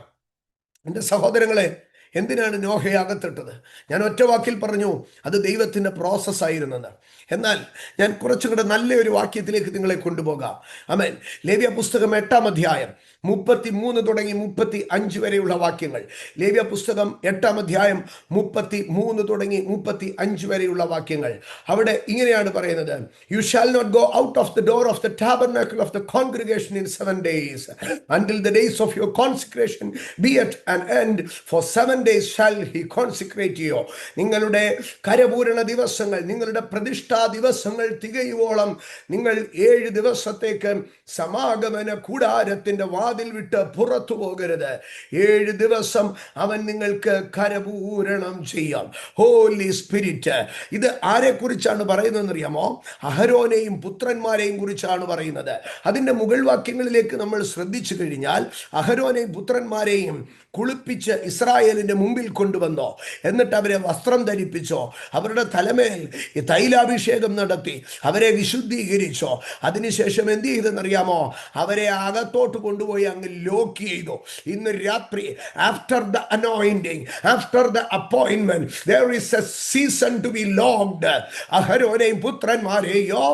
എൻ്റെ സഹോദരങ്ങളെ, എന്തിനാണ് നോഹയെ അകത്തിട്ടത്? ഞാൻ ഒറ്റ വാക്കിൽ പറഞ്ഞു, അത് ദൈവത്തിൻ്റെ പ്രോസസ്സായിരുന്നെന്ന്. എന്നാൽ ഞാൻ കുറച്ചും കൂടെ നല്ലൊരു വാക്യത്തിലേക്ക് നിങ്ങളെ കൊണ്ടുപോകാം. ആമേൻ. ലേവ്യ പുസ്തകം 8-ാം അധ്യായം 33 തുടങ്ങി 35 വരെയുള്ള വാക്യങ്ങൾ. ലേവ്യ പുസ്തകം 8-ാം അധ്യായം 33 തുടങ്ങി 35 വരെയുള്ള വാക്യങ്ങൾ. അവിടെ ഇങ്ങനെയാണ് പറയുന്നത്: you shall not go out of the door of the tabernacle of the congregation in 7 days until the days of your consecration be at an end, for 7 days shall he consecrate you. നിങ്ങളുടെ കരപൂരണ ദിവസങ്ങൾ, നിങ്ങളുടെ പ്രതിഷ്ഠാ ദിവസങ്ങൾ തികയുവോളം നിങ്ങൾ 7 ദിവസത്തേക്ക് സമാഗമന കൂടാരത്തിന്റെ വാതിൽ വിട്ട് പുറത്തു പോകരുത്. 7 ദിവസം അവൻ നിങ്ങൾക്ക് കരപൂരണം ചെയ്യാം. Holy spirit. ഇത് ആരെ കുറിച്ചാണ് പറയുന്നതെന്ന് അറിയാമോ? അഹരോനെയും പുത്രന്മാരെയും കുറിച്ചാണ് പറയുന്നത്. അതിന്റെ മുകൾ വാക്യങ്ങളിലേക്ക് നമ്മൾ ശ്രദ്ധിച്ചു കഴിഞ്ഞാൽ, അഹരോനെയും പുത്രന്മാരെയും കുളിപ്പിച്ച് ഇസ്രായേലിന്റെ മുമ്പിൽ കൊണ്ടുവന്നോ, എന്നിട്ട് അവരെ വസ്ത്രം ധരിപ്പിച്ചോ, അവരുടെ തലമേൽ തൈലാഭിഷേകം നടത്തി അവരെ വിശുദ്ധീകരിച്ചോ. അതിനുശേഷം എന്ത് ചെയ്തെന്നറിയാമോ? അവരെ അകത്തോട്ട് കൊണ്ടുപോയി അങ്ങ് ലോക്ക് ചെയ്തു. ഇന്ന് രാത്രി, after the anointing, after the appointment, there is a season to be locked. അഹരോനെയും പുത്രന്മാരെയോ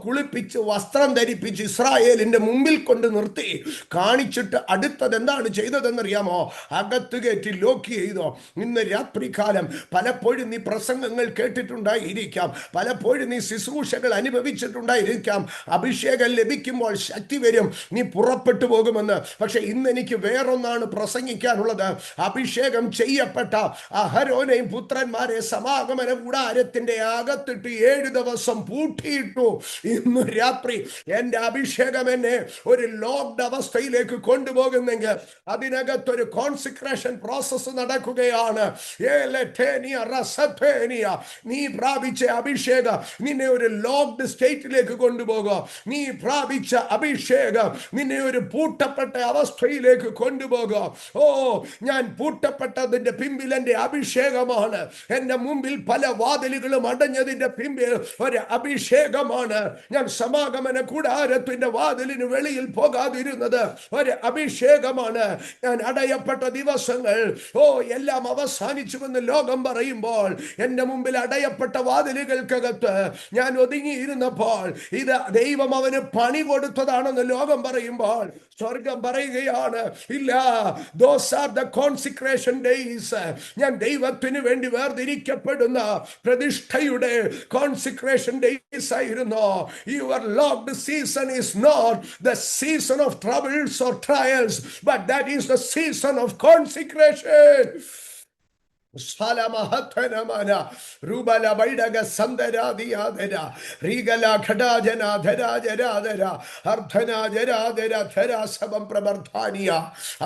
കുളിപ്പിച്ച് വസ്ത്രം ധരിപ്പിച്ച് ഇസ്രായേലിന്റെ മുമ്പിൽ കൊണ്ട് നിർത്തി കാണിച്ചിട്ട് അടുത്തത് എന്താണ് ചെയ്തതെന്നറിയാമോ? അകത്ത് കയറ്റി ലോക്ക് ചെയ്തോ. ഇന്ന് രാത്രികാലം പലപ്പോഴും നീ പ്രസംഗങ്ങൾ കേട്ടിട്ടുണ്ടായിരിക്കാം, പലപ്പോഴും നീ ശുശ്രൂഷകൾ അനുഭവിച്ചിട്ടുണ്ടായിരിക്കാം. അഭിഷേകം ലഭിക്കുമ്പോൾ ശക്തി വരും, നീ പുറപ്പെട്ടു പോകുമെന്ന്. പക്ഷെ ഇന്ന് എനിക്ക് വേറൊന്നാണ് പ്രസംഗിക്കാനുള്ളത്. അഭിഷേകം ചെയ്യപ്പെട്ട അഹരോനെയും പുത്രന്മാരെ സമാഗമന കൂടാരത്തിന്റെ അകത്തിട്ട് 7 ദിവസം പൂട്ടിയിട്ടു. ഇന്ന് രാത്രി എന്റെ അഭിഷേകം എന്നെ ഒരു ലോക്ക്ഡ് അവസ്ഥയിലേക്ക് കൊണ്ടുപോകുന്നെങ്കിൽ അതിനകത്തൊരു കോൺസിക്രേഷൻ പ്രോസസ് നടക്കുകയാണ്. നീ പ്രാപിച്ച അഭിഷേകം നിന്നെ ഒരു ലോക്ക്ഡ് സ്റ്റേറ്റിലേക്ക് കൊണ്ടുപോകുക. നീ പ്രാപിച്ച അഭിഷേകം നിന്നെ ഒരു പൂട്ടപ്പെട്ട അവസ്ഥയിലേക്ക് കൊണ്ടുപോകുക. ഞാൻ പൂട്ടപ്പെട്ടതിന്റെ പിമ്പിൽ എന്റെ അഭിഷേകമാണ്. എന്റെ മുമ്പിൽ പല വാതിലുകളും അടഞ്ഞതിന്റെ പിമ്പിൽ ഒരു അഭിഷേകമാണ്. ഞാൻ സമാഗമന കൂടാരത്തിന്റെ വാതിലിന് വെളിയിൽ പോകാതിരുന്നത് ഒരു അഭിഷേകമാണ്. ഞാൻ അടയപ്പെട്ട ദിവസങ്ങൾ എല്ലാം അവസാനിച്ചുവെന്ന് ലോകം പറയുമ്പോൾ, എന്റെ മുമ്പിൽ അടയപ്പെട്ട വാതിലുകൾക്കകത്ത് ഞാൻ ഒതുങ്ങിയിരുന്നപ്പോൾ ഇത് ദൈവം അവന് പണി കൊടുത്തതാണെന്ന് ലോകം പറയുമ്പോൾ, സ്വർഗം പറയുകയാണ്, ഇല്ല, those are the consecration days. ഞാൻ ദൈവത്തിന് വേണ്ടി വേർതിരിക്കപ്പെടുന്ന പ്രതിഷ്ഠയുടെ കോൺസിക്രേഷൻ ഡേയ്സ് ആയിരുന്നു. Your locked season is not the season of troubles or trials, but that is the season of consecration. രൂപല ബൈഡക സന്ദരാദിയാദര റീഗല ഘടാജനാധരാജരാധര അർദ്ധനാജരാധര ധരാസവം പ്രവർധാനിയ.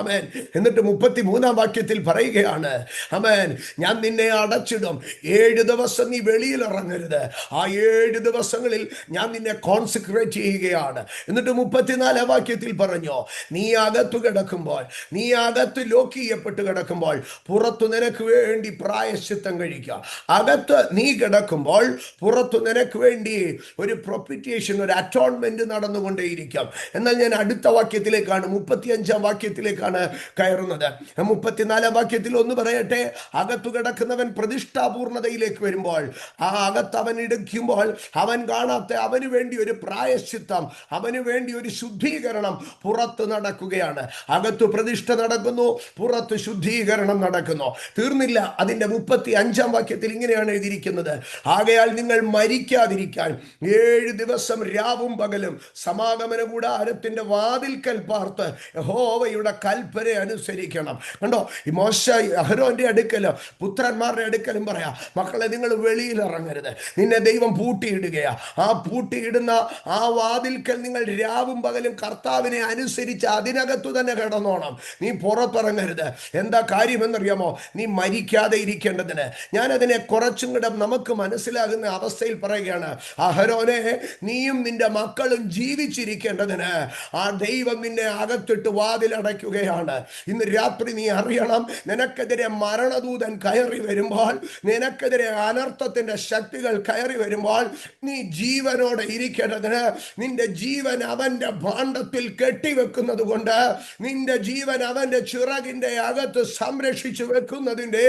ആമേൻ. എന്നിട്ട് 33-ാം വാക്യത്തിൽ പറയുകയാണ്, ആമേൻ, ഞാൻ നിന്നെ അടച്ചിടും. 7 ദിവസം നീ വെളിയിൽ ഇറങ്ങരുത്. ആ 7 ദിവസങ്ങളിൽ ഞാൻ നിന്നെ കോൺസെൻട്രേറ്റ് ചെയ്യുകയാണ്. എന്നിട്ട് 34-ാം വാക്യത്തിൽ പറഞ്ഞു, നീ അകത്തു കിടക്കുമ്പോൾ, നീ അകത്ത് ലോക്ക് ചെയ്യപ്പെട്ട് കിടക്കുമ്പോൾ പുറത്തു നിനക്ക് വേണ്ടി പ്രായശ്ചിത്തം കഴിക്കുക. അകത്ത് നീ കിടക്കുമ്പോൾ പുറത്തു നിനക്ക് വേണ്ടി ഒരു പ്രൊപ്പിറ്റേഷൻ, ഒരു അറ്റോൺമെന്റ് നടന്നുകൊണ്ടേയിരിക്കാം. എന്നാൽ ഞാൻ അടുത്ത വാക്യത്തിലേക്കാണ്, 35-ാം വാക്യത്തിലേക്കാണ് കയറുന്നത്. 34-ാം വാക്യത്തിൽ ഒന്ന് പറയട്ടെ, അകത്തു കിടക്കുന്നവൻ പ്രതിഷ്ഠാപൂർണതയിലേക്ക് വരുമ്പോൾ, ആ അകത്ത് അവൻ ഇടിക്കുമ്പോൾ അവൻ കാണാത്ത അവന് വേണ്ടി ഒരു പ്രായശ്ചിത്തം, അവന് വേണ്ടി ഒരു ശുദ്ധീകരണം പുറത്ത് നടക്കുകയാണ്. അകത്ത് പ്രതിഷ്ഠ നടക്കുന്നു, പുറത്ത് ശുദ്ധീകരണം നടക്കുന്നു. തീർന്നില്ല. അതിന്റെ 35-ാം വാക്യത്തിൽ ഇങ്ങനെയാണ് എഴുതിയിരിക്കുന്നത്, ആകയാൽ നിങ്ങൾ മരിക്കാതിരിക്കാൻ 7 ദിവസം രാവും പകലും സമാഗമന കൂടാരത്തിന്റെ വാതിൽക്കൽ പാർത്ത് യഹോവയുടെ കൽപ്പന അനുസരിക്കണം. കണ്ടോ, ഈ മോശ അഹരോന്റെ അടുക്കലും പുത്രന്മാരുടെ അടുക്കലും പറയാ, മക്കളെ, നിങ്ങൾ വെളിയിൽ ഇറങ്ങരുത്, നിന്നെ ദൈവം പൂട്ടിയിടുകയാ. ആ പൂട്ടിയിടുന്ന ആ വാതിൽക്കൽ നിങ്ങൾ രാവും പകലും കർത്താവിനെ അനുസരിച്ച് അതിനകത്തു തന്നെ കിടന്നോണം. നീ പുറത്തിറങ്ങരുത്. എന്താ കാര്യമെന്നറിയാമോ? നീ മരിക്കാതെ ഇരിക്കേണ്ടതിന്. ഞാനതിനെ കുറച്ചും കൂടെ നമുക്ക് മനസ്സിലാകുന്ന അവസ്ഥയിൽ പറയുകയാണ്, അഹരോനെ, നീയും നിന്റെ മക്കളും ജീവിച്ചിരിക്കേണ്ടതിന് ആ ദൈവം നിന്നെ അകത്തിട്ട് വാതിലടയ്ക്കുകയാണ്. ഇന്ന് രാത്രി നീ അറിയണം, നിനക്കെതിരെ മരണദൂതൻ കയറി വരുമ്പോൾ, നിനക്കെതിരെ അനർത്ഥത്തിന്റെ ശക്തികൾ കയറി വരുമ്പോൾ, നീ ജീവനോടെ ഇരിക്കേണ്ടതിന് നിന്റെ ജീവൻ അവന്റെ ഭാണ്ഡത്തിൽ കെട്ടിവെക്കുന്നത് കൊണ്ട്, നിന്റെ ജീവൻ അവന്റെ ചിറകിന്റെ അകത്ത് സംരക്ഷിച്ചു വെക്കുന്നതിന്റെ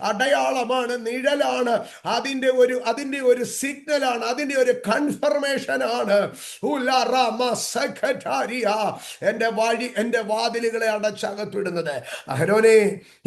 അടയാളമാണ്, നിഴലാണ്, അതിന്റെ ഒരു സിഗ്നലാണ്, അതിന്റെ ഒരു കൺഫർമേഷൻ ആണ്. എന്റെ വാതിലുകളെ അടച്ചകത്തിടുന്നത്. അഹരോനെ,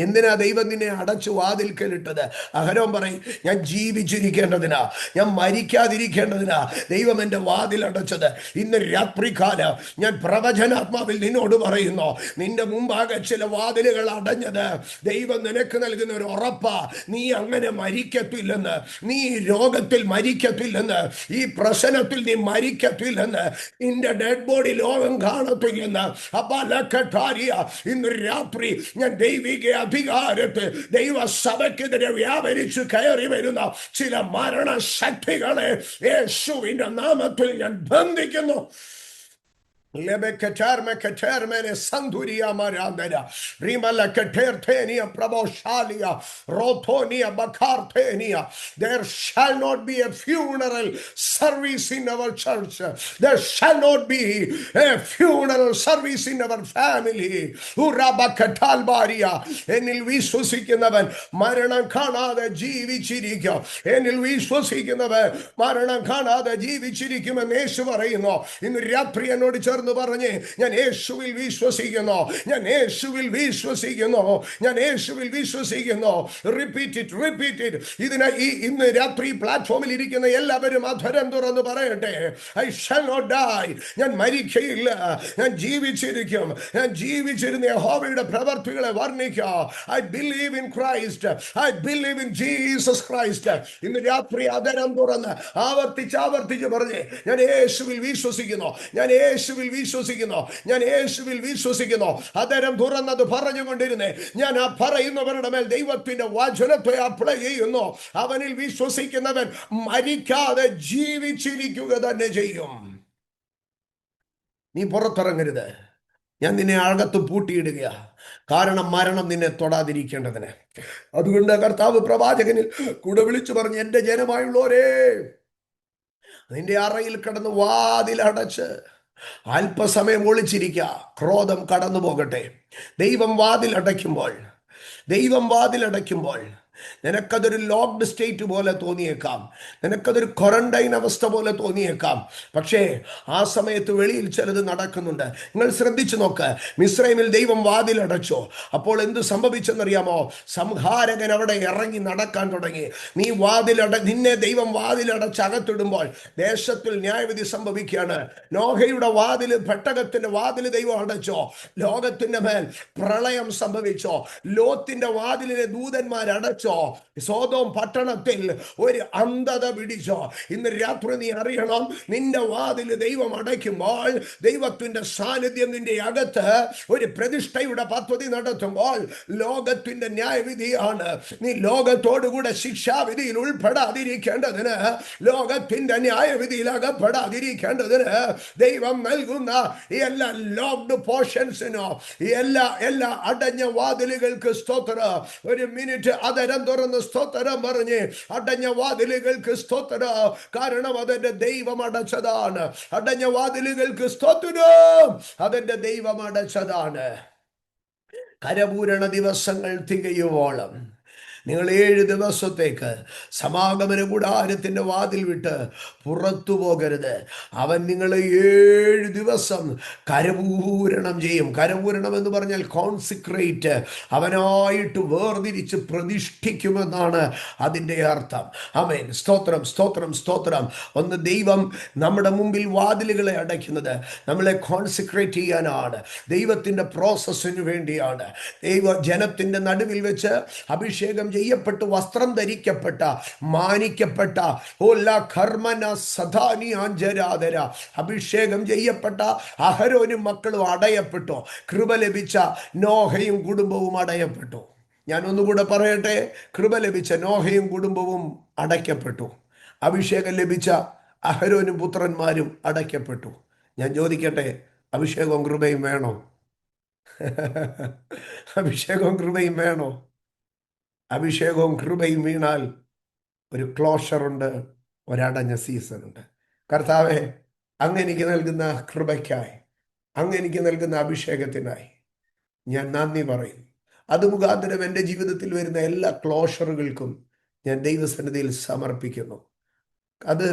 എന്തിനാ ദൈവം നിന്നെ അടച്ചു വാതിൽക്കലിട്ടത്? അഹരോൻ പറയും, ഞാൻ ജീവിച്ചിരിക്കേണ്ടതിനാ, ഞാൻ മരിക്കാതിരിക്കേണ്ടതിനാ ദൈവം എന്റെ വാതിൽ അടച്ചത്. ഇന്ന് രാത്രികാലം ഞാൻ പ്രവചനാത്മാവിൽ നിന്നോട് പറയുന്നു, നിന്റെ മുമ്പാകെ ചില വാതിലുകൾ അടഞ്ഞത് ദൈവം നിനക്ക് നൽകുന്ന ഒരു ഉറപ്പാ. നീ അങ്ങനെ മരിക്കത്തില്ലെന്ന്, നീ രോഗത്തിൽ മരിക്കത്തില്ലെന്ന്, ഈ പ്രശ്നത്തിൽ നീ മരിക്കത്തില്ലെന്ന്, നിന്റെ ഡെഡ് ബോഡി ലോകം കാണത്തില്ലെന്ന്. ഇന്ന് രാത്രി ഞാൻ ദൈവിക അധികാരത്തെ ദൈവസഭയ്ക്കെതിരെ വ്യാപരിച്ചു കയറി വരുന്ന ചില മരണശക്തികളെ യേശുവിന്റെ നാമത്തിൽ ഞാൻ ബന്ധിക്കുന്നു. There shall not be a funeral service in our church. There shall not be a funeral service in our family. എന്നിൽ വിശ്വസിക്കുന്നവൻ മരണം കാണാതെ ജീവിച്ചിരിക്കും. എന്നിൽ വിശ്വസിക്കുന്നവൻ മരണം കാണാതെ ജീവിച്ചിരിക്കുമെന്ന് യേശു പറയുന്നു. ഇന്ന് രാത്രി എന്നോട് ചേർന്ന് പറഞ്ഞേ, ഞാൻ യേശുവിൽ വിശ്വസിക്കുന്നു, ഞാൻ യേശുവിൽ വിശ്വസിക്കുന്നു, ഞാൻ യേശുവിൽ വിശ്വസിക്കുന്നു. Repeat it. ഇന്ന് രാത്രി പ്ലാറ്റ്ഫോമിൽ ഇരിക്കുന്ന എല്ലാവരും അധരം തുറന്ന് പറയട്ടെ, ഐ ഷാൽ നോട്ട് ഡൈ. ഞാൻ മരിക്കയില്ല, ഞാൻ ജീവിച്ചിരിക്കും. ഞാൻ ജീവിച്ചിരുന്ന യഹോവയുടെ പ്രവർത്തികളെ വർണ്ണിക്കാം. I believe in Christ, I believe in Jesus Christ. ഇന്ന് രാത്രി അധരം തുറന്ന് ആവർത്തിച്ച് പറഞ്ഞേ, ഞാൻ യേശുവിൽ വിശ്വസിക്കുന്നു, ഞാൻ യേശുവിൽ വിശ്വസിക്കുന്നു, ഞാൻ യേശുവിൽ വിശ്വസിക്കുന്നു. അധരം തുറന്നത് പറഞ്ഞുകൊണ്ടിരുന്നേ, ഞാൻ ആ പറയുന്നവരുടെ മേൽ ദൈവത്തിന്റെ വചനത്തെ അപ്ലൈ ചെയ്യുന്നു. അവനിൽ വിശ്വസിക്കുന്നവൻ മരിക്കാതെ ജീവിച്ചിരിക്കുക തന്നെ ചെയ്യും. നീ പുറത്തിറങ്ങരുത്, ഞാൻ നിന്നെ അകത്ത് പൂട്ടിയിടുക. കാരണം മരണം നിന്നെ തൊടാതിരിക്കേണ്ടതിന്. അതുകൊണ്ട് കർത്താവ് പ്രവാചകനിൽ കൂടെ വിളിച്ചു പറഞ്ഞു, എന്റെ ജനമായുള്ളവരേ, നിന്റെ അറയിൽ കിടന്ന് വാതിലടച്ച് അല്പസമയം ഒളിച്ചിരിക്കുക, ക്രോധം കടന്നു പോകട്ടെ. ദൈവം വാതിലടയ്ക്കുമ്പോൾ നിനക്കതൊരു ലോക്ക്ഡ് സ്റ്റേറ്റ് പോലെ തോന്നിയേക്കാം, നിനക്കതൊരു ക്വാറന്റൈൻ അവസ്ഥ പോലെ തോന്നിയേക്കാം. പക്ഷേ ആ സമയത്ത് വെളിയിൽ ചിലത് നടക്കുന്നുണ്ട്. നിങ്ങൾ ശ്രദ്ധിച്ചു നോക്ക്, മിസ്രൈമിൽ ദൈവം വാതിലടച്ചോ, അപ്പോൾ എന്ത് സംഭവിച്ചെന്നറിയാമോ? സംഹാരകൻ അവിടെ ഇറങ്ങി നടക്കാൻ തുടങ്ങി. നിന്നെ ദൈവം വാതിലടച്ചകത്തിടുമ്പോൾ ദേശത്തിൽ ന്യായവിധി സംഭവിക്കുകയാണ്. നോഹയുടെ വാതില്, പെട്ടകത്തിന്റെ വാതില് ദൈവം അടച്ചോ, ലോകത്തിന്റെ മേൽ പ്രളയം സംഭവിച്ചോ. ലോത്തിന്റെ വാതിലിനെ ദൂതന്മാരടച്ചോ. സോദോം പട്ടണത്തിൽ ഒരു അന്ധത പിടിച്ചോ. ഇന്ന് രാത്രി നീ അറിയണം, നിന്റെ വാതില് ദൈവം അടയ്ക്കുമ്പോൾ, ദൈവത്തിന്റെ സാന്നിധ്യം നിന്റെ അകത്ത് ഒരു പ്രതിഷ്ഠയുടെ പദ്ധതി നടത്തുമ്പോൾ ലോകത്തിന്റെ ന്യായവിധിയാണ്. നീ ലോകത്തോടുകൂടെ ശിക്ഷാവിധിയിൽ ഉൾപ്പെടാതിരിക്കേണ്ടതിന്, ലോകത്തിന്റെ ന്യായവിധിയിൽ അകപ്പെടാതിരിക്കേണ്ടതിന് ദൈവം നൽകുന്ന എല്ലാ ലോക്ക്ഡ് പോർഷൻസിനോ, എല്ലാ അടഞ്ഞ വാതിലുകൾക്ക് സ്തോത്രം. ഒരു മിനിറ്റ് അതരം തുറന്ന് സ്തോത്രം പറഞ്ഞ്, അടഞ്ഞ വാതിലുകൾക്ക് സ്തോത്രം. കാരണം അതെന്റെ ദൈവം അടച്ചതാണ്. അടഞ്ഞ വാതിലുകൾക്ക് സ്തോത്രം, അതെന്റെ ദൈവം അടച്ചതാണ്. കരപൂരണ ദിവസങ്ങൾ തികയുവോളം നിങ്ങൾ 7 ദിവസത്തേക്ക് സമാഗമന കൂടാരത്തിന്റെ വാതിൽ വിട്ട് പുറത്തു പോകരുത്. അവൻ നിങ്ങളെ 7 ദിവസം കരപൂരണം ചെയ്യും. കരപൂരണം എന്ന് പറഞ്ഞാൽ കോൺസിക്രേറ്റ്, അവനായിട്ട് വേർതിരിച്ച് പ്രതിഷ്ഠിക്കുമെന്നാണ് അതിൻ്റെ അർത്ഥം. ആമേൻ. സ്തോത്രം. ഒന്ന് ദൈവം നമ്മുടെ മുമ്പിൽ വാതിലുകളെ അടയ്ക്കുന്നത് നമ്മളെ കോൺസിക്രേറ്റ് ചെയ്യാനാണ്, ദൈവത്തിൻ്റെ പ്രോസസ്സിന് വേണ്ടിയാണ്. ജനത്തിൻ്റെ നടുവിൽ വെച്ച് അഭിഷേകം ചെയ്യപ്പെട്ട് വസ്ത്രം ധരിക്കപ്പെട്ട, മാനിക്കപ്പെട്ട, അഭിഷേകം ചെയ്യപ്പെട്ട അഹരോനും മക്കളും അടയപ്പെട്ടു. കൃപ ലഭിച്ച നോഹയും കുടുംബവും അടയപ്പെട്ടു. ഞാൻ ഒന്നുകൂടെ പറയട്ടെ, കൃപ ലഭിച്ച നോഹയും കുടുംബവും അടയ്ക്കപ്പെട്ടു. അഭിഷേകം ലഭിച്ച അഹരോനും പുത്രന്മാരും അടയ്ക്കപ്പെട്ടു. ഞാൻ ചോദിക്കട്ടെ, അഭിഷേകവും കൃപയും വേണോ? അഭിഷേകവും കൃപയും വേണോ? അഭിഷേകവും കൃപയും വീണാൽ ഒരു ക്ലോഷറുണ്ട്, ഒരടഞ്ഞ സീസണുണ്ട്. കർത്താവെ, അങ്ങ് എനിക്ക് നൽകുന്ന കൃപയ്ക്കായി, അങ്ങ് എനിക്ക് നൽകുന്ന അഭിഷേകത്തിനായി ഞാൻ നന്ദി പറയും. അത് മുഖാന്തരം എൻ്റെ ജീവിതത്തിൽ വരുന്ന എല്ലാ ക്ലോഷറുകൾക്കും ഞാൻ ദൈവസന്നിധിയിൽ സമർപ്പിക്കുന്നു. അത്